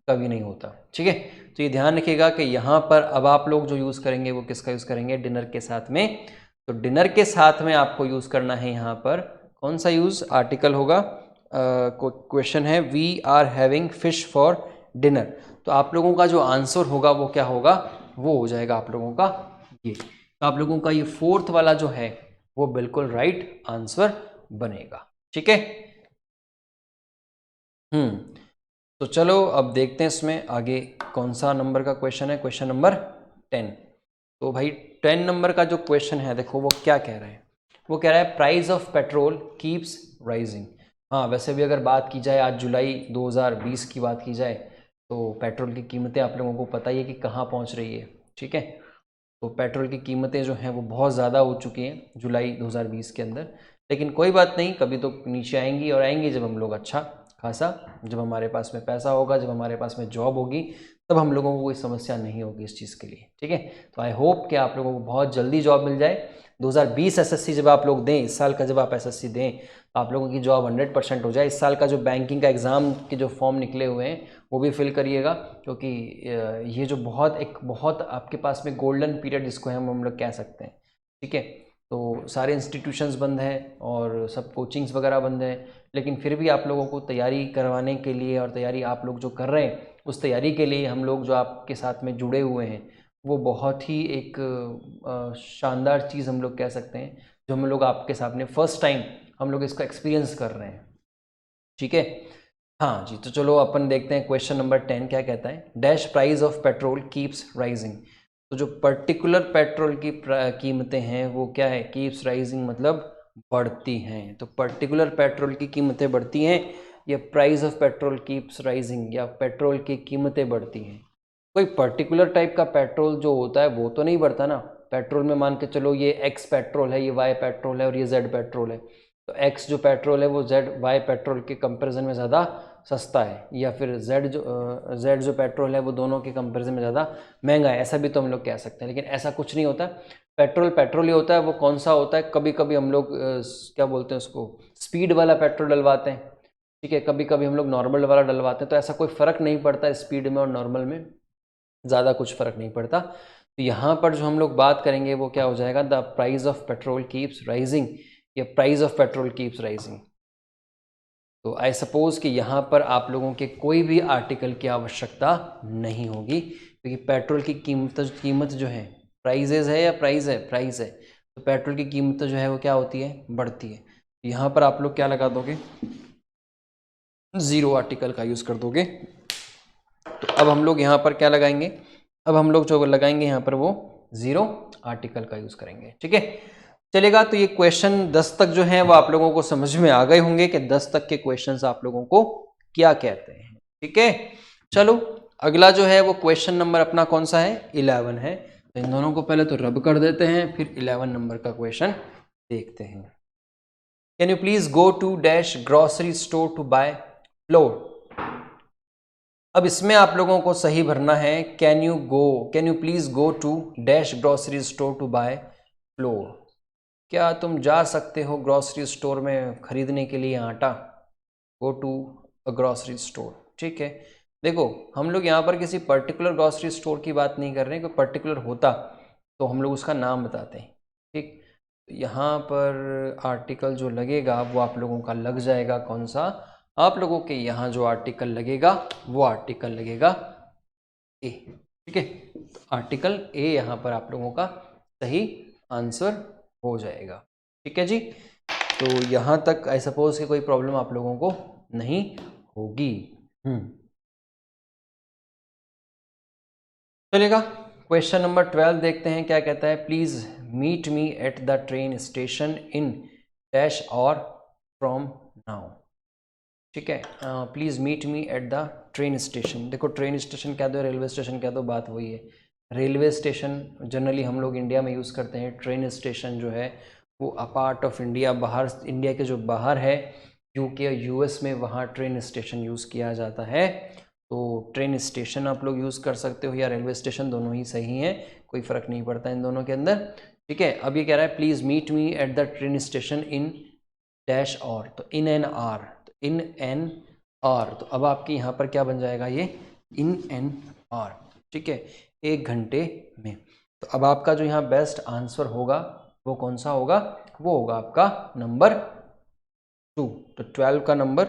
कभी नहीं होता, ठीक है। तो ये ध्यान रखिएगा कि यहाँ पर अब आप लोग जो यूज़ करेंगे वो किसका यूज़ करेंगे? डिनर के साथ में। तो डिनर के साथ में आपको यूज़ करना है यहाँ पर कौन सा यूज़? आर्टिकल होगा। क्वेश्चन है we are having fish for dinner, तो आप लोगों का जो आंसर होगा वो क्या होगा? वो हो जाएगा आप लोगों का ये। तो आप लोगों का ये फोर्थ वाला जो है वो बिल्कुल राइट आंसर बनेगा, ठीक है। तो चलो अब देखते हैं इसमें आगे कौन सा नंबर का क्वेश्चन है। Question number 10। तो भाई 10 नंबर का जो क्वेश्चन है देखो वो क्या कह रहा है? वो कह रहा है price of petrol keeps rising. हाँ, वैसे भी अगर बात की जाए आज जुलाई 2020 की बात की जाए तो पेट्रोल की कीमतें आप लोगों को पता ही है कि कहाँ पहुँच रही है, ठीक है। तो पेट्रोल की कीमतें जो हैं वो बहुत ज़्यादा हो चुकी हैं जुलाई 2020 के अंदर। लेकिन कोई बात नहीं, कभी तो नीचे आएंगी, और आएंगी जब हम लोग अच्छा खासा, जब हमारे पास में पैसा होगा, जब हमारे पास में जॉब होगी, तब हम लोगों को कोई समस्या नहीं होगी इस चीज़ के लिए, ठीक है। तो आई होप कि आप लोगों को बहुत जल्दी जॉब मिल जाए। 2020 एसएससी जब आप लोग दें, इस साल का जब आप एसएससी दें, तो आप लोगों की जॉब 100% हो जाए। इस साल का जो बैंकिंग का एग्ज़ाम के जो फॉर्म निकले हुए हैं वो भी फिल करिएगा, क्योंकि ये जो बहुत आपके पास में गोल्डन पीरियड जिसको हम लोग कह सकते हैं, ठीक है। तो सारे इंस्टीट्यूशंस बंद हैं और सब कोचिंग्स वगैरह बंद हैं, लेकिन फिर भी आप लोगों को तैयारी करवाने के लिए, और तैयारी आप लोग जो कर रहे हैं उस तैयारी के लिए हम लोग जो आपके साथ में जुड़े हुए हैं वो बहुत ही एक शानदार चीज़ हम लोग कह सकते हैं, जो हम लोग आपके सामने फर्स्ट टाइम हम लोग इसका एक्सपीरियंस कर रहे हैं, ठीक है। हाँ जी, तो चलो अपन देखते हैं क्वेश्चन नंबर 10 क्या कहता है। Dash price of petrol keeps rising. तो जो पर्टिकुलर पेट्रोल की कीमतें हैं वो क्या है? कीप्स राइजिंग मतलब बढ़ती हैं। तो पर्टिकुलर पेट्रोल की कीमतें बढ़ती हैं, या price of petrol keeps rising, या पेट्रोल की कीमतें बढ़ती हैं। कोई पर्टिकुलर टाइप का पेट्रोल जो होता है वो तो नहीं बढ़ता ना। पेट्रोल में मान के चलो ये एक्स पेट्रोल है, ये वाई पेट्रोल है और ये जेड पेट्रोल है, तो एक्स जो पेट्रोल है वो जेड वाई पेट्रोल के कंपैरिजन में ज़्यादा सस्ता है, या फिर जेड जो पेट्रोल है वो दोनों के कंपैरिजन में ज़्यादा महंगा है, ऐसा भी तो हम लोग कह सकते हैं। लेकिन ऐसा कुछ नहीं होता। पेट्रोल पेट्रोल ही होता है। वो कौन सा होता है? कभी कभी हम लोग क्या बोलते हैं उसको, स्पीड वाला पेट्रोल डलवाते हैं, ठीक है, कभी कभी हम लोग नॉर्मल वाला डलवाते हैं। तो ऐसा कोई फ़र्क नहीं पड़ता स्पीड में और नॉर्मल में, ज़्यादा कुछ फ़र्क नहीं पड़ता। तो यहाँ पर जो हम लोग बात करेंगे वो क्या हो जाएगा? The price of petrol keeps rising या price of petrol keeps rising. तो आई सपोज कि यहाँ पर आप लोगों के कोई भी आर्टिकल की आवश्यकता नहीं होगी, क्योंकि पेट्रोल की कीमत जो है प्राइजेज है या प्राइस है, प्राइस है, तो पेट्रोल की कीमत जो है वो क्या होती है, बढ़ती है। यहाँ पर आप लोग क्या लगा दोगे, ज़ीरो आर्टिकल का यूज़ कर दोगे। तो अब हम लोग यहाँ पर क्या लगाएंगे, अब हम लोग जो लगाएंगे यहाँ पर वो ज़ीरो आर्टिकल का यूज़ करेंगे, ठीक है, चलेगा। तो ये क्वेश्चन 10 तक जो है वो आप लोगों को समझ में आ गए होंगे कि 10 तक के क्वेश्चंस आप लोगों को क्या कहते हैं, ठीक है। चलो अगला जो है वो क्वेश्चन नंबर अपना कौन सा है, 11 है। तो इन दोनों को पहले तो रब कर देते हैं, फिर 11 नंबर का क्वेश्चन देखते हैं। Can you please go to dash grocery store to buy flour. अब इसमें आप लोगों को सही भरना है, can you please go to dash grocery store to buy flour. क्या तुम जा सकते हो ग्रोसरी स्टोर में खरीदने के लिए आटा, go to a grocery store, ठीक है। देखो हम लोग यहाँ पर किसी पर्टिकुलर ग्रोसरी स्टोर की बात नहीं कर रहे हैं, कोई पर्टिकुलर होता तो हम लोग उसका नाम बताते हैं, ठीक। यहाँ पर आर्टिकल जो लगेगा वो आप लोगों का लग जाएगा कौन सा, आप लोगों के यहाँ जो आर्टिकल लगेगा वो आर्टिकल लगेगा ए, ठीक है। तो आर्टिकल ए यहाँ पर आप लोगों का सही आंसर हो जाएगा, ठीक है जी। तो यहाँ तक आई सपोज कि कोई प्रॉब्लम आप लोगों को नहीं होगी। चलेगा, क्वेश्चन नंबर 12 देखते हैं क्या कहता है। Please meet me at the train station in dash hour from now, ठीक है। Please meet me at the train station. देखो ट्रेन स्टेशन कह दो, रेलवे स्टेशन कह दो, बात वही है। रेलवे स्टेशन जनरली हम लोग इंडिया में यूज़ करते हैं, ट्रेन स्टेशन जो है वो अ पार्ट ऑफ इंडिया, बाहर इंडिया के जो बाहर है यूके या यूएस में, वहाँ ट्रेन स्टेशन यूज़ किया जाता है। तो ट्रेन स्टेशन आप लोग यूज़ कर सकते हो या रेलवे स्टेशन, दोनों ही सही हैं, कोई फ़र्क नहीं पड़ता इन दोनों के अंदर, ठीक है। अब ये कह रहा है please meet me at the train station in dash hour, तो इन एन आर, तो इन एन आर, तो अब आपके यहाँ पर क्या बन जाएगा ये, इन एन आर, ठीक है, 1 घंटे में। तो अब आपका जो यहाँ बेस्ट आंसर होगा वो कौन सा होगा, वो होगा आपका नंबर 2। तो 12 का नंबर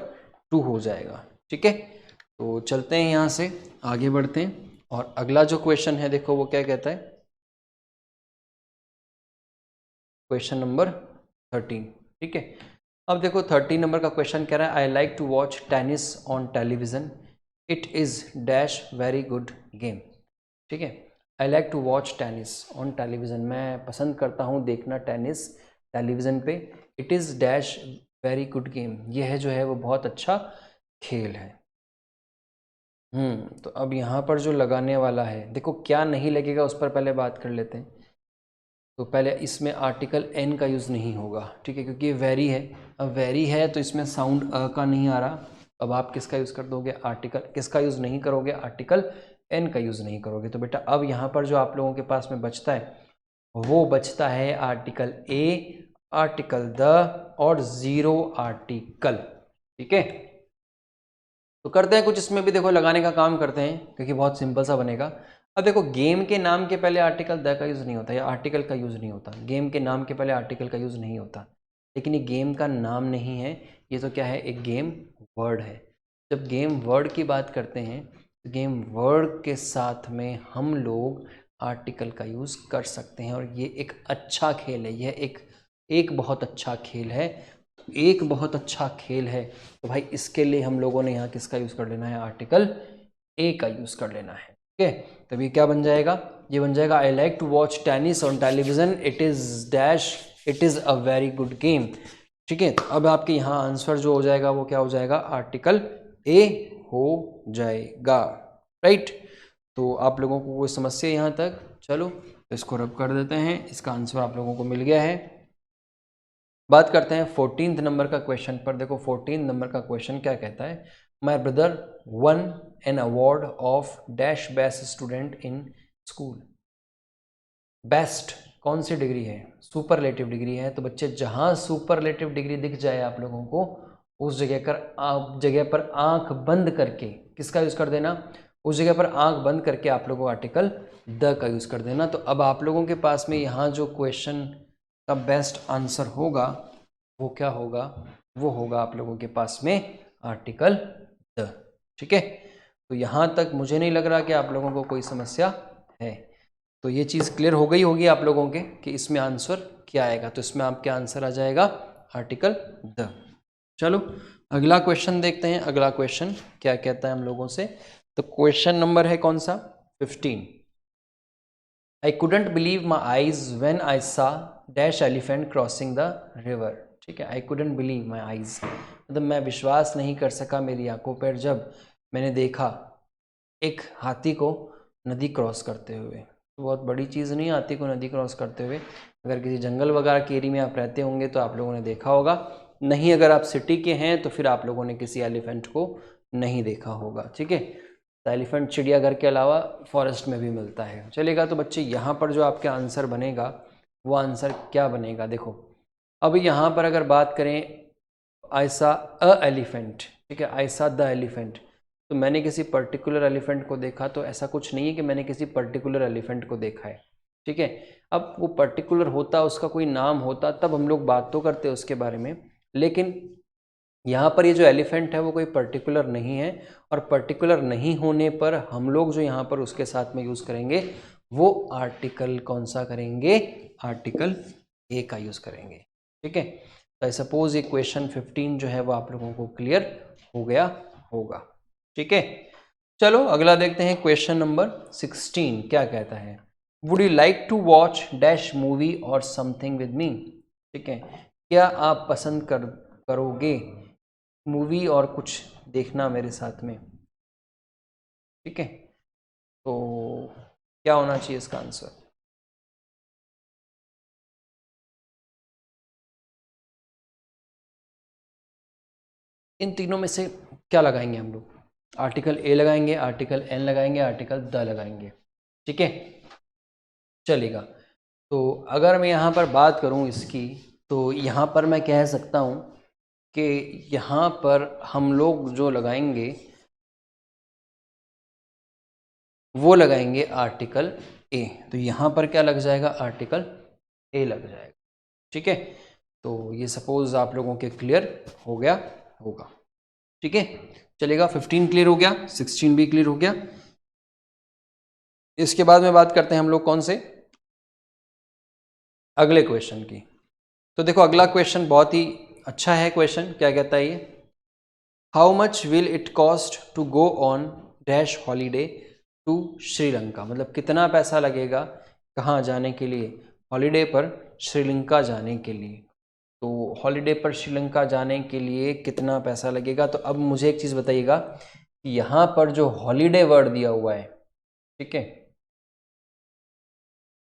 2 हो जाएगा, ठीक है। तो चलते हैं यहाँ से आगे बढ़ते हैं, और अगला जो क्वेश्चन है देखो वो क्या कहता है, क्वेश्चन नंबर 13, ठीक है। अब देखो 13 नंबर का क्वेश्चन कह रहा है, I like to watch tennis on television, it is dash very good game, ठीक है। I like to watch tennis on television, मैं पसंद करता हूँ देखना टेनिस टेलीविज़न पे, it is dash very good game, यह जो है वो बहुत अच्छा खेल है। तो अब यहाँ पर जो लगाने वाला है, देखो क्या नहीं लगेगा उस पर पहले बात कर लेते हैं। तो पहले इसमें आर्टिकल एन का यूज़ नहीं होगा, ठीक है, क्योंकि ये वेरी है। अब वेरी है तो इसमें साउंड अ का नहीं आ रहा। अब आप किसका यूज़ कर दोगे, आर्टिकल, किसका यूज़ नहीं करोगे, आर्टिकल एन का यूज़ नहीं करोगे। तो बेटा अब यहाँ पर जो आप लोगों के पास में बचता है वो बचता है आर्टिकल ए, आर्टिकल द और ज़ीरो आर्टिकल, ठीक है। तो करते हैं कुछ इसमें भी, देखो लगाने का काम करते हैं, क्योंकि बहुत सिंपल सा बनेगा। अब देखो गेम के नाम के पहले आर्टिकल द का यूज़ नहीं होता या आर्टिकल का यूज़ नहीं होता, गेम के नाम के पहले आर्टिकल का यूज़ नहीं होता। लेकिन ये गेम का नाम नहीं है, ये तो क्या है, एक गेम वर्ड है। जब गेम वर्ड की बात करते हैं तो गेम वर्ड के साथ में हम लोग आर्टिकल का यूज़ कर सकते हैं, और ये एक अच्छा खेल है, यह एक बहुत अच्छा खेल है। एक बहुत अच्छा खेल है तो भाई इसके लिए हम लोगों ने यहाँ किसका यूज़ कर लेना है, आर्टिकल ए का यूज़ कर लेना है, ठीक है। तो ये क्या बन जाएगा, ये बन जाएगा I like to watch tennis on television, it is dash, it is a very good game, ठीक है। तो अब आपके यहाँ आंसर जो हो जाएगा वो क्या हो जाएगा, आर्टिकल ए हो जाएगा, राइट। तो आप लोगों को कोई समस्या यहाँ तक, चलो तो इसको रब कर देते हैं, इसका आंसर आप लोगों को मिल गया है। बात करते हैं 14 नंबर का क्वेश्चन पर। देखो 14 नंबर का क्वेश्चन क्या कहता है, my brother one an award of dash best student in school. Best कौन सी डिग्री है, सुपरलेटिव डिग्री है। तो बच्चे जहां सुपरलेटिव डिग्री दिख जाए आप लोगों को, उस जगह पर आंख बंद करके किसका यूज कर देना, उस जगह पर आंख बंद करके आप लोगों को आर्टिकल द का यूज कर देना। तो अब आप लोगों के पास में यहाँ जो क्वेश्चन का बेस्ट आंसर होगा वो क्या होगा, वो होगा आप लोगों के पास में आर्टिकल द। ठीक है, तो यहां तक मुझे नहीं लग रहा कि आप लोगों को कोई समस्या है। तो ये चीज़ क्लियर हो गई होगी आप लोगों के कि इसमें आंसर क्या आएगा। तो इसमें आपके आंसर आ जाएगा आर्टिकल द। चलो अगला क्वेश्चन देखते हैं। अगला क्वेश्चन क्या कहता है हम लोगों से। तो क्वेश्चन नंबर है कौन सा, 15। I couldn't believe my eyes when I saw dash elephant crossing the river. ठीक है, I couldn't believe my eyes, मतलब मैं विश्वास नहीं कर सका मेरी आंखों पर जब मैंने देखा एक हाथी को नदी क्रॉस करते हुए। तो बहुत बड़ी चीज़ नहीं हाथी को नदी क्रॉस करते हुए। अगर किसी जंगल वगैरह के एरिया में आप रहते होंगे तो आप लोगों ने देखा होगा, नहीं अगर आप सिटी के हैं तो फिर आप लोगों ने किसी एलिफेंट को नहीं देखा होगा। ठीक है, तो एलिफेंट चिड़ियाघर के अलावा फॉरेस्ट में भी मिलता है। चलेगा, तो बच्चे यहाँ पर जो आपके आंसर बनेगा वो आंसर क्या बनेगा, देखो अब यहाँ पर अगर बात करें आई सा अ एलिफेंट, ठीक है, आई सा द एलिफेंट, तो मैंने किसी पर्टिकुलर एलिफेंट को देखा, तो ऐसा कुछ नहीं है कि मैंने किसी पर्टिकुलर एलिफेंट को देखा है। ठीक है, अब वो पर्टिकुलर होता, उसका कोई नाम होता, तब हम लोग बात तो करते उसके बारे में, लेकिन यहाँ पर ये जो एलिफेंट है वो कोई पर्टिकुलर नहीं है, और पर्टिकुलर नहीं होने पर हम लोग जो यहाँ पर उसके साथ में यूज़ करेंगे वो आर्टिकल कौन सा करेंगे, आर्टिकल ए का यूज़ करेंगे। ठीक है, तो आई सपोज ये क्वेश्चन 15 जो है वो आप लोगों को क्लियर हो गया होगा। ठीक है, चलो अगला देखते हैं क्वेश्चन नंबर 16 क्या कहता है। Would you like to watch dash movie or something with me. ठीक है, क्या आप पसंद करोगे मूवी और कुछ देखना मेरे साथ में। ठीक है, तो क्या होना चाहिए इसका आंसर। इन तीनों में से क्या लगाएंगे हम लोग, आर्टिकल ए लगाएंगे, आर्टिकल एन लगाएंगे, आर्टिकल द लगाएंगे। ठीक है, चलेगा। तो अगर मैं यहाँ पर बात करूँ इसकी, तो यहाँ पर मैं कह सकता हूँ कि यहाँ पर हम लोग जो लगाएंगे वो लगाएंगे आर्टिकल ए। तो यहाँ पर क्या लग जाएगा, आर्टिकल ए लग जाएगा। ठीक है, तो ये सपोज आप लोगों के क्लियर हो गया होगा। ठीक है, चलेगा, 15 क्लियर हो गया, 16 भी क्लियर हो गया। इसके बाद में बात करते हैं हम लोग कौन से, अगले क्वेश्चन की। तो देखो अगला क्वेश्चन बहुत ही अच्छा है क्वेश्चन। क्या कहता है ये, how much will it cost to go on dash holiday to Sri Lanka. मतलब कितना पैसा लगेगा कहाँ जाने के लिए, हॉलीडे पर श्रीलंका जाने के लिए। तो हॉलीडे पर श्रीलंका जाने के लिए कितना पैसा लगेगा। तो अब मुझे एक चीज़ बताइएगा, यहाँ पर जो हॉलीडे वर्ड दिया हुआ है, ठीक है,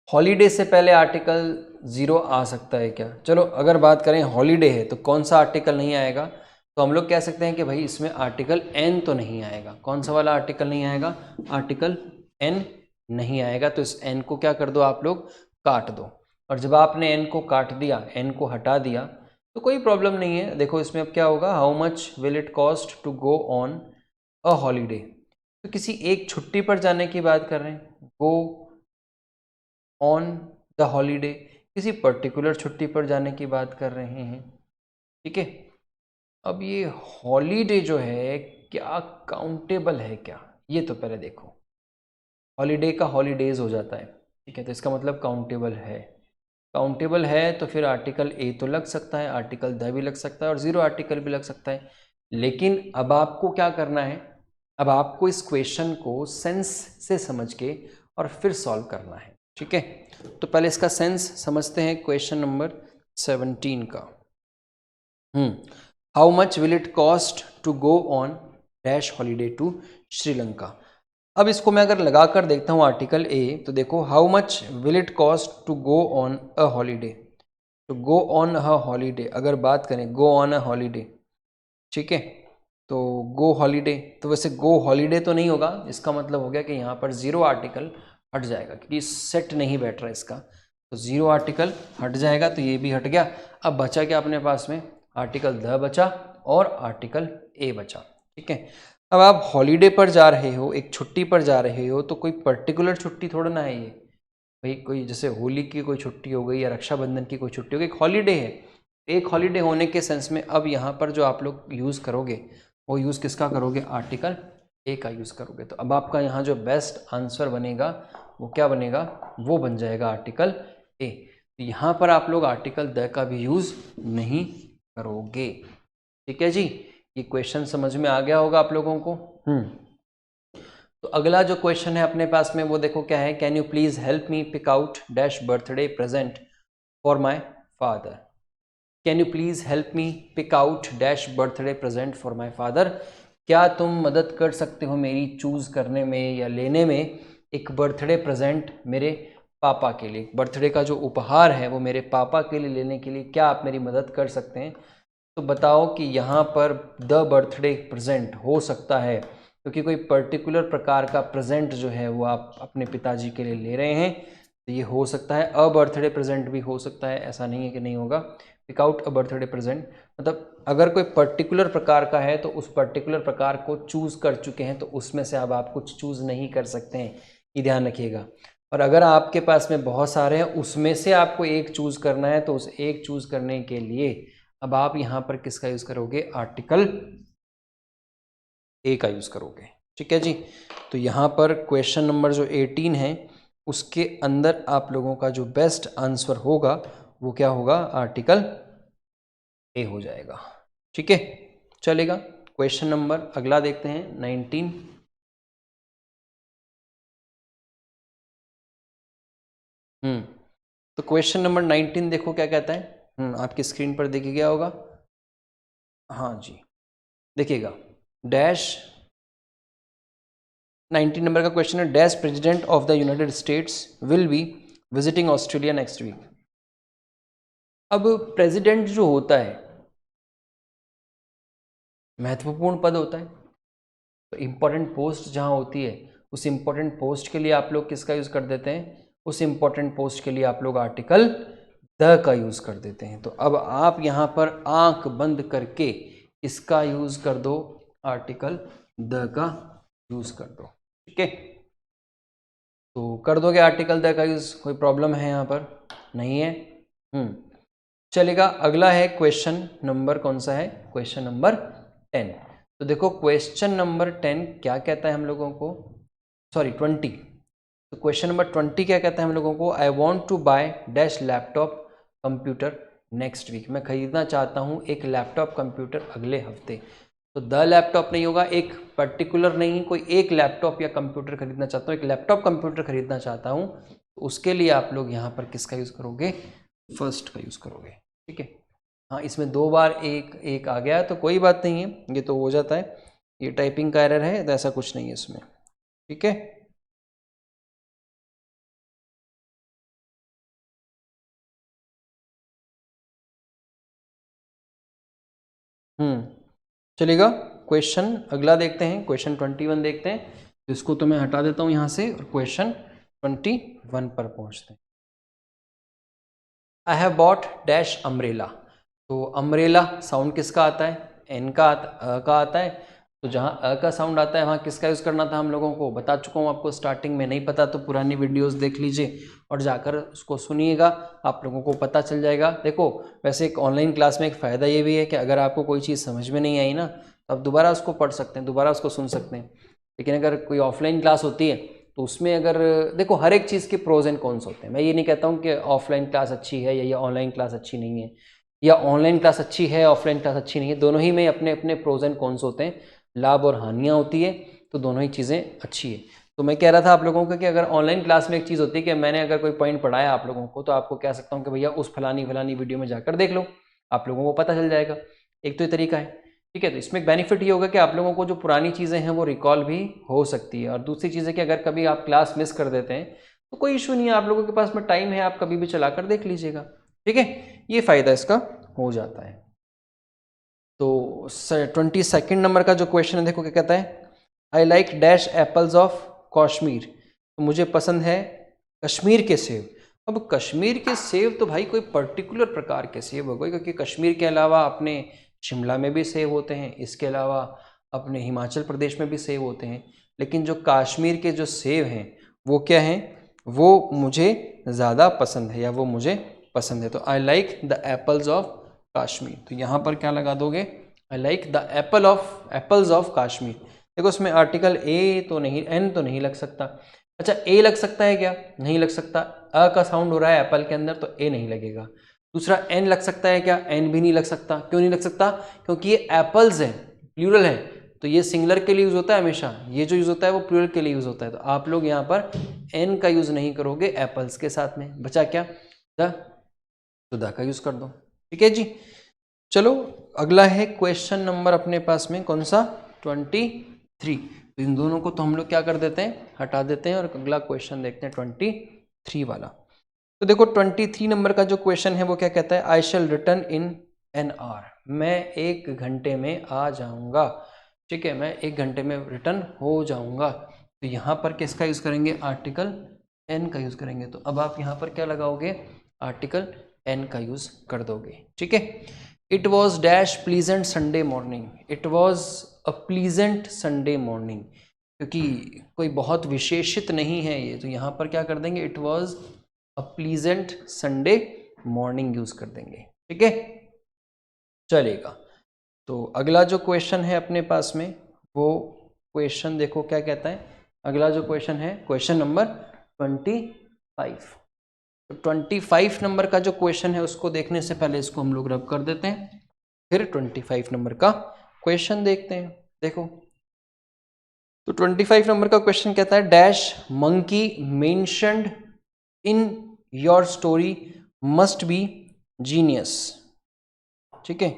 हॉलीडे से पहले आर्टिकल 0 आ सकता है क्या। चलो अगर बात करें हॉलीडे है तो कौन सा आर्टिकल नहीं आएगा, तो हम लोग कह सकते हैं कि भाई इसमें आर्टिकल एन तो नहीं आएगा। कौन सा वाला आर्टिकल नहीं आएगा, आर्टिकल एन नहीं आएगा। तो इस एन को क्या कर दो आप लोग, काट दो। और जब आपने एन को काट दिया, एन को हटा दिया, तो कोई प्रॉब्लम नहीं है। देखो इसमें अब क्या होगा, how much will it cost to go on a holiday. तो किसी एक छुट्टी पर जाने की बात कर रहे हैं, गो ऑन द हॉलीडे, किसी पर्टिकुलर छुट्टी पर जाने की बात कर रहे हैं। ठीक है, अब ये हॉलीडे जो है क्या काउंटेबल है क्या, ये तो पहले देखो। हॉलीडे का हॉलीडेज हो जाता है, ठीक है, तो इसका मतलब काउंटेबल है। काउंटेबल है तो फिर आर्टिकल ए तो लग सकता है, आर्टिकल द भी लग सकता है, और 0 आर्टिकल भी लग सकता है। लेकिन अब आपको क्या करना है, अब आपको इस क्वेश्चन को सेंस से समझ के और फिर सॉल्व करना है। ठीक है, तो पहले इसका सेंस समझते हैं क्वेश्चन नंबर 17 का। How much will it cost to go on dash holiday to Sri Lanka. अब इसको मैं अगर लगा कर देखता हूँ आर्टिकल ए, तो देखो how much will it cost to go on a holiday. तो गो ऑन अ हॉलीडे अगर बात करें, गो ऑन अ हॉलीडे, ठीक है, तो गो हॉलीडे, तो वैसे गो हॉलीडे तो नहीं होगा, इसका मतलब हो गया कि यहाँ पर 0 आर्टिकल हट जाएगा, क्योंकि सेट नहीं बैठ रहा इसका। तो 0 आर्टिकल हट जाएगा, तो ये भी हट गया। अब बचा क्या अपने पास में, आर्टिकल द बचा और आर्टिकल ए बचा। ठीक है, अब आप हॉलीडे पर जा रहे हो, एक छुट्टी पर जा रहे हो, तो कोई पर्टिकुलर छुट्टी थोड़ा ना है ये भाई, कोई जैसे होली की कोई छुट्टी हो गई या रक्षाबंधन की कोई छुट्टी हो गई, एक हॉलीडे है। एक हॉलीडे होने के सेंस में अब यहाँ पर जो आप लोग यूज़ करोगे वो यूज़ किसका करोगे, आर्टिकल ए का यूज़ करोगे। तो अब आपका यहाँ जो बेस्ट आंसर बनेगा वो क्या बनेगा, वो बन जाएगा आर्टिकल ए। तो यहाँ पर आप लोग आर्टिकल द का भी यूज़ नहीं करोगे। ठीक है जी, ये क्वेश्चन समझ में आ गया होगा आप लोगों को। तो अगला जो क्वेश्चन है अपने पास में वो देखो क्या है, can you please help me pick out dash birthday present for my father. Can you please help me pick out dash birthday present for my father. क्या तुम मदद कर सकते हो मेरी चूज करने में या लेने में एक बर्थडे प्रेजेंट मेरे पापा के लिए। बर्थडे का जो उपहार है वो मेरे पापा के लिए लेने के लिए क्या आप मेरी मदद कर सकते हैं। तो बताओ कि यहाँ पर द बर्थडे प्रेजेंट हो सकता है क्योंकि कोई पर्टिकुलर प्रकार का प्रेजेंट जो है वो आप अपने पिताजी के लिए ले रहे हैं, तो ये हो सकता है। अ बर्थडे प्रेजेंट भी हो सकता है, ऐसा नहीं है कि नहीं होगा। Pick out a birthday present मतलब अगर कोई पर्टिकुलर प्रकार का है तो उस पर्टिकुलर प्रकार को चूज़ कर चुके हैं, तो उसमें से अब आप कुछ चूज़ नहीं कर सकते हैं, ये ध्यान रखिएगा। और अगर आपके पास में बहुत सारे हैं, उसमें से आपको एक चूज़ करना है, तो उस एक चूज़ करने के लिए अब आप यहाँ पर किसका यूज़ करोगे, आर्टिकल ए का यूज़ करोगे। ठीक है जी। तो यहाँ पर क्वेश्चन नंबर जो 18 है उसके अंदर आप लोगों का जो बेस्ट आंसर होगा वो क्या होगा, आर्टिकल ए हो जाएगा। ठीक है, चलेगा। क्वेश्चन नंबर अगला देखते हैं 19। तो क्वेश्चन नंबर 19 देखो क्या कहता है। आपकी स्क्रीन पर देखिए गया होगा। हाँ जी, देखिएगा। डैश 19 नंबर का क्वेश्चन है, dash president of the United States will be visiting Australia next week. अब प्रेसिडेंट जो होता है महत्वपूर्ण पद होता है, तो इंपॉर्टेंट पोस्ट जहां होती है उस इंपॉर्टेंट पोस्ट के लिए आप लोग किसका यूज कर देते हैं, उस इंपॉर्टेंट पोस्ट के लिए आप लोग आर्टिकल द का यूज कर देते हैं। तो अब आप यहां पर आंख बंद करके इसका यूज कर दो, आर्टिकल द का यूज कर दो। ठीक है, तो कर दोगे आर्टिकल द का यूज, कोई प्रॉब्लम है यहां पर, नहीं है। चलेगा। अगला है क्वेश्चन नंबर कौन सा है, क्वेश्चन नंबर 10। तो देखो क्वेश्चन नंबर 10 क्या कहता है हम लोगों को, सॉरी 20। तो क्वेश्चन नंबर 20 क्या कहता है हम लोगों को, I want to buy dash laptop computer next week. मैं खरीदना चाहता हूँ एक लैपटॉप कंप्यूटर अगले हफ्ते। तो द लैपटॉप नहीं होगा, एक पर्टिकुलर नहीं, कोई एक लैपटॉप या कंप्यूटर खरीदना चाहता हूँ, एक लैपटॉप कंप्यूटर खरीदना चाहता हूँ। तो उसके लिए आप लोग यहाँ पर किसका यूज़ करोगे, फर्स्ट का यूज़ करोगे। ठीक है, हाँ इसमें 2 बार एक आ गया तो कोई बात नहीं है, ये तो हो जाता है, ये टाइपिंग का एरर है, तो ऐसा कुछ नहीं है इसमें। ठीक है, चलेगा। क्वेश्चन अगला देखते हैं, क्वेश्चन 21 देखते हैं। इसको तो मैं हटा देता हूं यहां से और क्वेश्चन 21 पर पहुंचते हैं। I have bought dash umbrella. तो अम्ब्रेला साउंड किसका आता है, एन का अ का आता है। तो जहाँ अ का साउंड आता है वहाँ किसका यूज़ करना था हम लोगों को, बता चुका हूँ आपको स्टार्टिंग में। नहीं पता तो पुरानी वीडियोस देख लीजिए और जाकर उसको सुनिएगा, आप लोगों को पता चल जाएगा। देखो वैसे एक ऑनलाइन क्लास में एक फ़ायदा ये भी है कि अगर आपको कोई चीज़ समझ में नहीं आई ना, तो आप दोबारा उसको पढ़ सकते हैं, दोबारा उसको सुन सकते हैं। लेकिन अगर कोई ऑफलाइन क्लास होती है तो उसमें अगर देखो हर एक चीज़ के प्रोज एंड कॉन्स होते हैं। मैं ये नहीं कहता हूँ कि ऑफलाइन क्लास अच्छी है या ऑनलाइन क्लास अच्छी नहीं है, या ऑनलाइन क्लास अच्छी है ऑफलाइन क्लास अच्छी नहीं है। दोनों ही में अपने अपने प्रोज एंड कॉन्स होते हैं, लाभ और हानियाँ होती है, तो दोनों ही चीज़ें अच्छी है। तो मैं कह रहा था आप लोगों को कि अगर ऑनलाइन क्लास में एक चीज़ होती है कि मैंने अगर कोई पॉइंट पढ़ाया आप लोगों को, तो आपको कह सकता हूँ कि भैया उस फलानी वीडियो में जाकर देख लो, आप लोगों को पता चल जाएगा। एक तो ये तरीका है। ठीक है, तो इसमें एक बेनिफिट ये होगा कि आप लोगों को जो पुरानी चीज़ें हैं वो रिकॉल भी हो सकती है। और दूसरी चीज़ है कि अगर कभी आप क्लास मिस कर देते हैं तो कोई इशू नहीं है, आप लोगों के पास में टाइम है, आप कभी भी चलाकर देख लीजिएगा। ठीक है, ये फ़ायदा इसका हो जाता है। तो 22 नंबर का जो क्वेश्चन है देखो क्या कहता है, I like dash apples of Kashmir. तो मुझे पसंद है कश्मीर के सेब। अब कश्मीर के सेब तो भाई कोई पर्टिकुलर प्रकार के सेब हो गए, क्योंकि कश्मीर के अलावा अपने शिमला में भी सेब होते हैं, इसके अलावा अपने हिमाचल प्रदेश में भी सेब होते हैं। लेकिन जो कश्मीर के जो सेब हैं वो क्या हैं, वो मुझे ज़्यादा पसंद है या वो मुझे पसंद है। तो I like the apples of Kashmir. तो यहां पर क्या लगा दोगे, I like the apples of Kashmir. देखो इसमें आर्टिकल ए तो नहीं, एन तो नहीं लग सकता। अच्छा ए लग सकता है क्या, नहीं लग सकता, अ का साउंड हो रहा है एप्पल के अंदर तो ए नहीं लगेगा। दूसरा एन लग सकता है क्या, एन भी नहीं लग सकता। क्यों नहीं लग सकता, क्योंकि ये एप्पल्स है, प्लूरल है, तो ये सिंगुलर के लिए यूज होता है हमेशा, ये जो यूज होता है वो प्लूरल के लिए यूज होता है। तो आप लोग यहाँ पर एन का यूज नहीं करोगे एप्पल्स के साथ में, बचा क्या द, तो द का यूज कर दो। ठीक है जी। चलो अगला है क्वेश्चन नंबर अपने पास में कौन सा, 23। तो इन दोनों को तो हम लोग क्या कर देते हैं, हटा देते हैं और अगला क्वेश्चन देखते हैं 23 वाला। तो देखो 23 नंबर का जो क्वेश्चन है वो क्या कहता है, आई शैल रिटर्न इन एन आवर, मैं 1 घंटे में आ जाऊंगा। ठीक है, मैं 1 घंटे में रिटर्न हो जाऊंगा। तो यहाँ पर किसका यूज करेंगे, आर्टिकल एन का यूज करेंगे। तो अब आप यहाँ पर क्या लगाओगे, आर्टिकल एन का यूज कर दोगे। ठीक है, it was dash pleasant Sunday morning, it was a pleasant Sunday morning, क्योंकि कोई बहुत विशेषित नहीं है ये, तो यहाँ पर क्या कर देंगे, it was a pleasant Sunday morning use कर देंगे। ठीक है, चलेगा। तो अगला जो क्वेश्चन है अपने पास में वो क्वेश्चन देखो क्या कहता है। अगला जो क्वेश्चन है क्वेश्चन नंबर 25। तो 25 नंबर का जो क्वेश्चन है उसको देखने से पहले इसको हम लोग रब कर देते हैं, फिर 25 नंबर का क्वेश्चन देखते हैं। देखो तो 25 नंबर का क्वेश्चन कहता है, dash monkey mentioned in your story must be genius. ठीक है,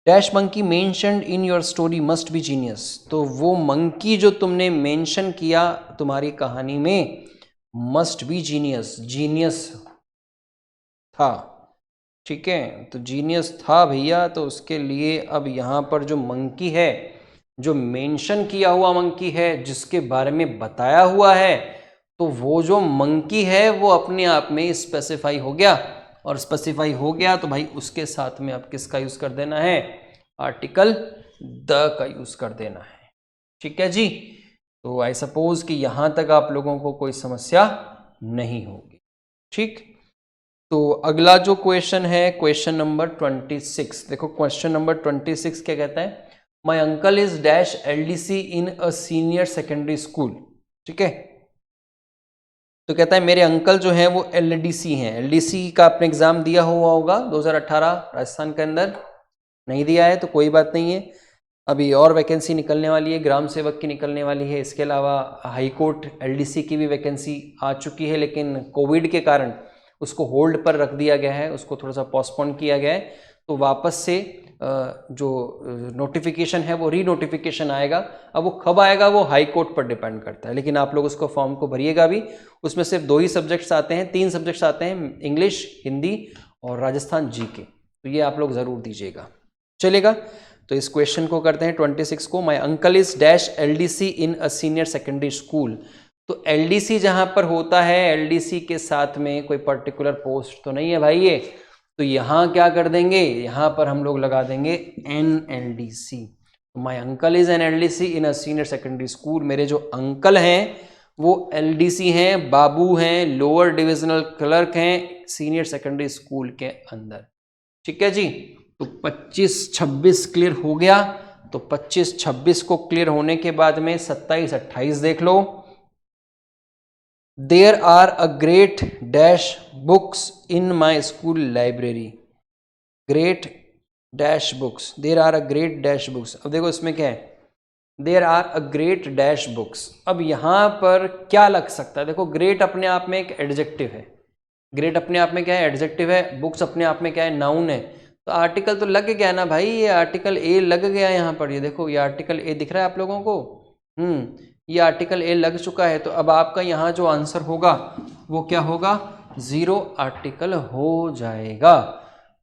dash monkey mentioned in your story must be genius. तो वो मंकी जो तुमने मेंशन किया तुम्हारी कहानी में मस्ट बी जीनियस, जीनियस था। ठीक है, तो जीनियस था भैया, तो उसके लिए अब यहाँ पर जो मंकी है, जो मेंशन किया हुआ मंकी है, जिसके बारे में बताया हुआ है, तो वो जो मंकी है वो अपने आप में स्पेसिफाई हो गया, और स्पेसिफाई हो गया तो भाई उसके साथ में अब किसका यूज कर देना है, आर्टिकल द का यूज कर देना है। ठीक है जी। तो आई सपोज कि यहां तक आप लोगों को कोई समस्या नहीं होगी। ठीक, तो अगला जो क्वेश्चन है क्वेश्चन नंबर 26। देखो क्वेश्चन नंबर 26 क्या कहता है, my uncle is dash LDC in a senior secondary school. ठीक है, तो कहता है मेरे अंकल जो है वो LDC हैं। LDC का आपने एग्जाम दिया हुआ होगा 2018 राजस्थान के अंदर, नहीं दिया है तो कोई बात नहीं है, अभी और वैकेंसी निकलने वाली है, ग्राम सेवक की निकलने वाली है, इसके अलावा हाई कोर्ट LDC की भी वैकेंसी आ चुकी है, लेकिन कोविड के कारण उसको होल्ड पर रख दिया गया है, उसको थोड़ा सा पोस्टपोन किया गया है। तो वापस से जो नोटिफिकेशन है वो री नोटिफिकेशन आएगा। अब वो कब आएगा वो हाई कोर्ट पर डिपेंड करता है, लेकिन आप लोग उसको फॉर्म को भरिएगा भी। उसमें सिर्फ 2 ही सब्जेक्ट्स आते हैं, 3 सब्जेक्ट्स आते हैं, इंग्लिश, हिंदी और राजस्थान GK, तो ये आप लोग ज़रूर दीजिएगा। चलेगा, तो इस क्वेश्चन को करते हैं 26 को, my uncle is dash LDC in a senior secondary school. तो LDC जहां पर होता है, LDC के साथ में कोई पर्टिकुलर पोस्ट तो नहीं है भाई ये, तो यहां क्या कर देंगे, यहां पर हम लोग लगा देंगे NLDC। My uncle is an LDC in a senior secondary school, मेरे जो अंकल हैं वो LDC हैं, बाबू हैं, लोअर डिविजनल क्लर्क हैं सीनियर सेकेंडरी स्कूल के अंदर। ठीक है जी, तो 25-26 क्लियर हो गया। तो 25-26 को क्लियर होने के बाद में 27-28 देख लो। There are a great dash books in my school library, great dash books, there are a great dash books. अब देखो इसमें क्या है, there are a great dash books. अब यहां पर क्या लग सकता है, देखो ग्रेट अपने आप में एक एडजेक्टिव है, ग्रेट अपने आप में क्या है, एडजेक्टिव है, बुक्स अपने आप में क्या है, नाउन है। तो आर्टिकल तो लग गया ना भाई, ये आर्टिकल ए लग गया यहाँ पर, ये देखो ये आर्टिकल ए दिख रहा है आप लोगों को, ये आर्टिकल ए लग चुका है। तो अब आपका यहाँ जो आंसर होगा वो क्या होगा, 0 आर्टिकल हो जाएगा।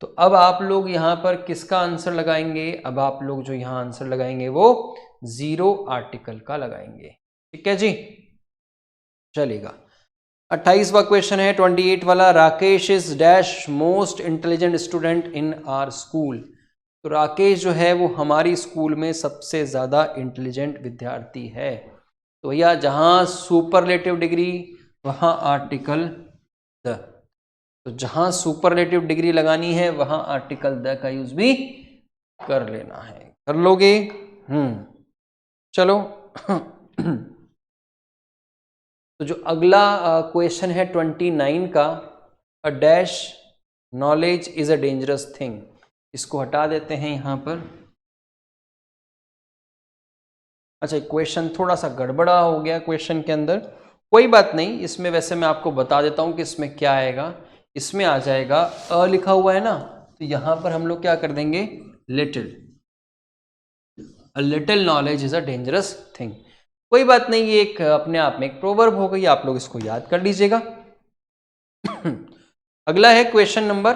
तो अब आप लोग यहाँ पर किसका आंसर लगाएंगे, अब आप लोग जो यहाँ आंसर लगाएंगे वो 0 आर्टिकल का लगाएंगे। ठीक है जी, चलेगा। 28वां क्वेश्चन है 28 वाला, Rakesh is dash most intelligent student in our school. तो राकेश जो है वो हमारी स्कूल में सबसे ज़्यादा इंटेलिजेंट विद्यार्थी है। तो भैया जहाँ सुपरलेटिव डिग्री वहाँ आर्टिकल द। तो जहां सुपरलेटिव डिग्री लगानी है वहां आर्टिकल द का यूज भी कर लेना है। कर लोगे? चलो। तो जो अगला क्वेश्चन है 29 का, a dash knowledge is a dangerous thing, इसको हटा देते हैं यहां पर। अच्छा, क्वेश्चन थोड़ा सा गड़बड़ा हो गया क्वेश्चन के अंदर, कोई बात नहीं, इसमें वैसे मैं आपको बता देता हूं कि इसमें क्या आएगा। इसमें आ जाएगा अ लिखा हुआ है ना, तो यहां पर हम लोग क्या कर देंगे, little. A little knowledge is a dangerous thing. कोई बात नहीं, ये एक अपने आप में एक प्रोवर्ब हो गई, आप लोग इसको याद कर लीजिएगा। अगला है क्वेश्चन नंबर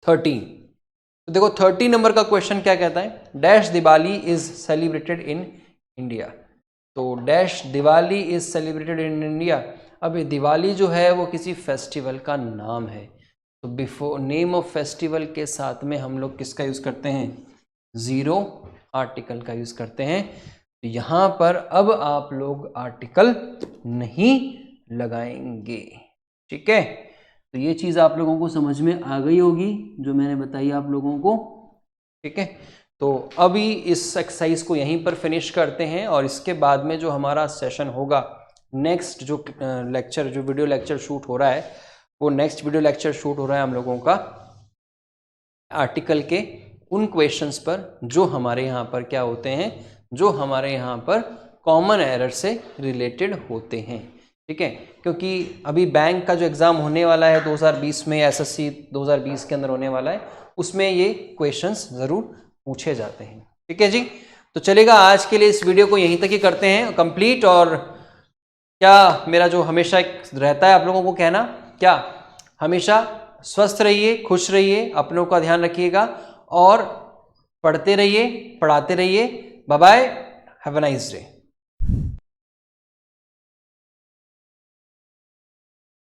13। तो देखो 30 नंबर का क्वेश्चन क्या कहता है, dash Diwali is celebrated in India. तो dash Diwali is celebrated in India. अब ये दिवाली जो है वो किसी फेस्टिवल का नाम है, तो बिफोर नेम ऑफ फेस्टिवल के साथ में हम लोग किसका यूज करते हैं, जीरो आर्टिकल का यूज करते हैं। तो यहां पर अब आप लोग आर्टिकल नहीं लगाएंगे, ठीक है। तो ये चीज आप लोगों को समझ में आ गई होगी जो मैंने बताई आप लोगों को, ठीक है। तो अभी इस एक्सरसाइज को यहीं पर फिनिश करते हैं, और इसके बाद में जो हमारा सेशन होगा, नेक्स्ट जो लेक्चर, जो वीडियो लेक्चर शूट हो रहा है, वो नेक्स्ट वीडियो लेक्चर शूट हो रहा है हम लोगों का आर्टिकल के उन क्वेश्चंस पर जो हमारे यहाँ पर क्या होते हैं, जो हमारे यहाँ पर कॉमन एरर से रिलेटेड होते हैं, ठीक है। क्योंकि अभी बैंक का जो एग्ज़ाम होने वाला है 2020 में, एसएससी 2020 के अंदर होने वाला है, उसमें ये क्वेश्चंस ज़रूर पूछे जाते हैं, ठीक है जी। तो चलेगा, आज के लिए इस वीडियो को यहीं तक ही करते हैं कंप्लीट। और क्या मेरा जो हमेशा एक रहता है आप लोगों को कहना, क्या हमेशा स्वस्थ रहिए, खुश रहिए, अपनों का ध्यान रखिएगा और पढ़ते रहिए, पढ़ाते रहिए। Bye bye, have a nice day.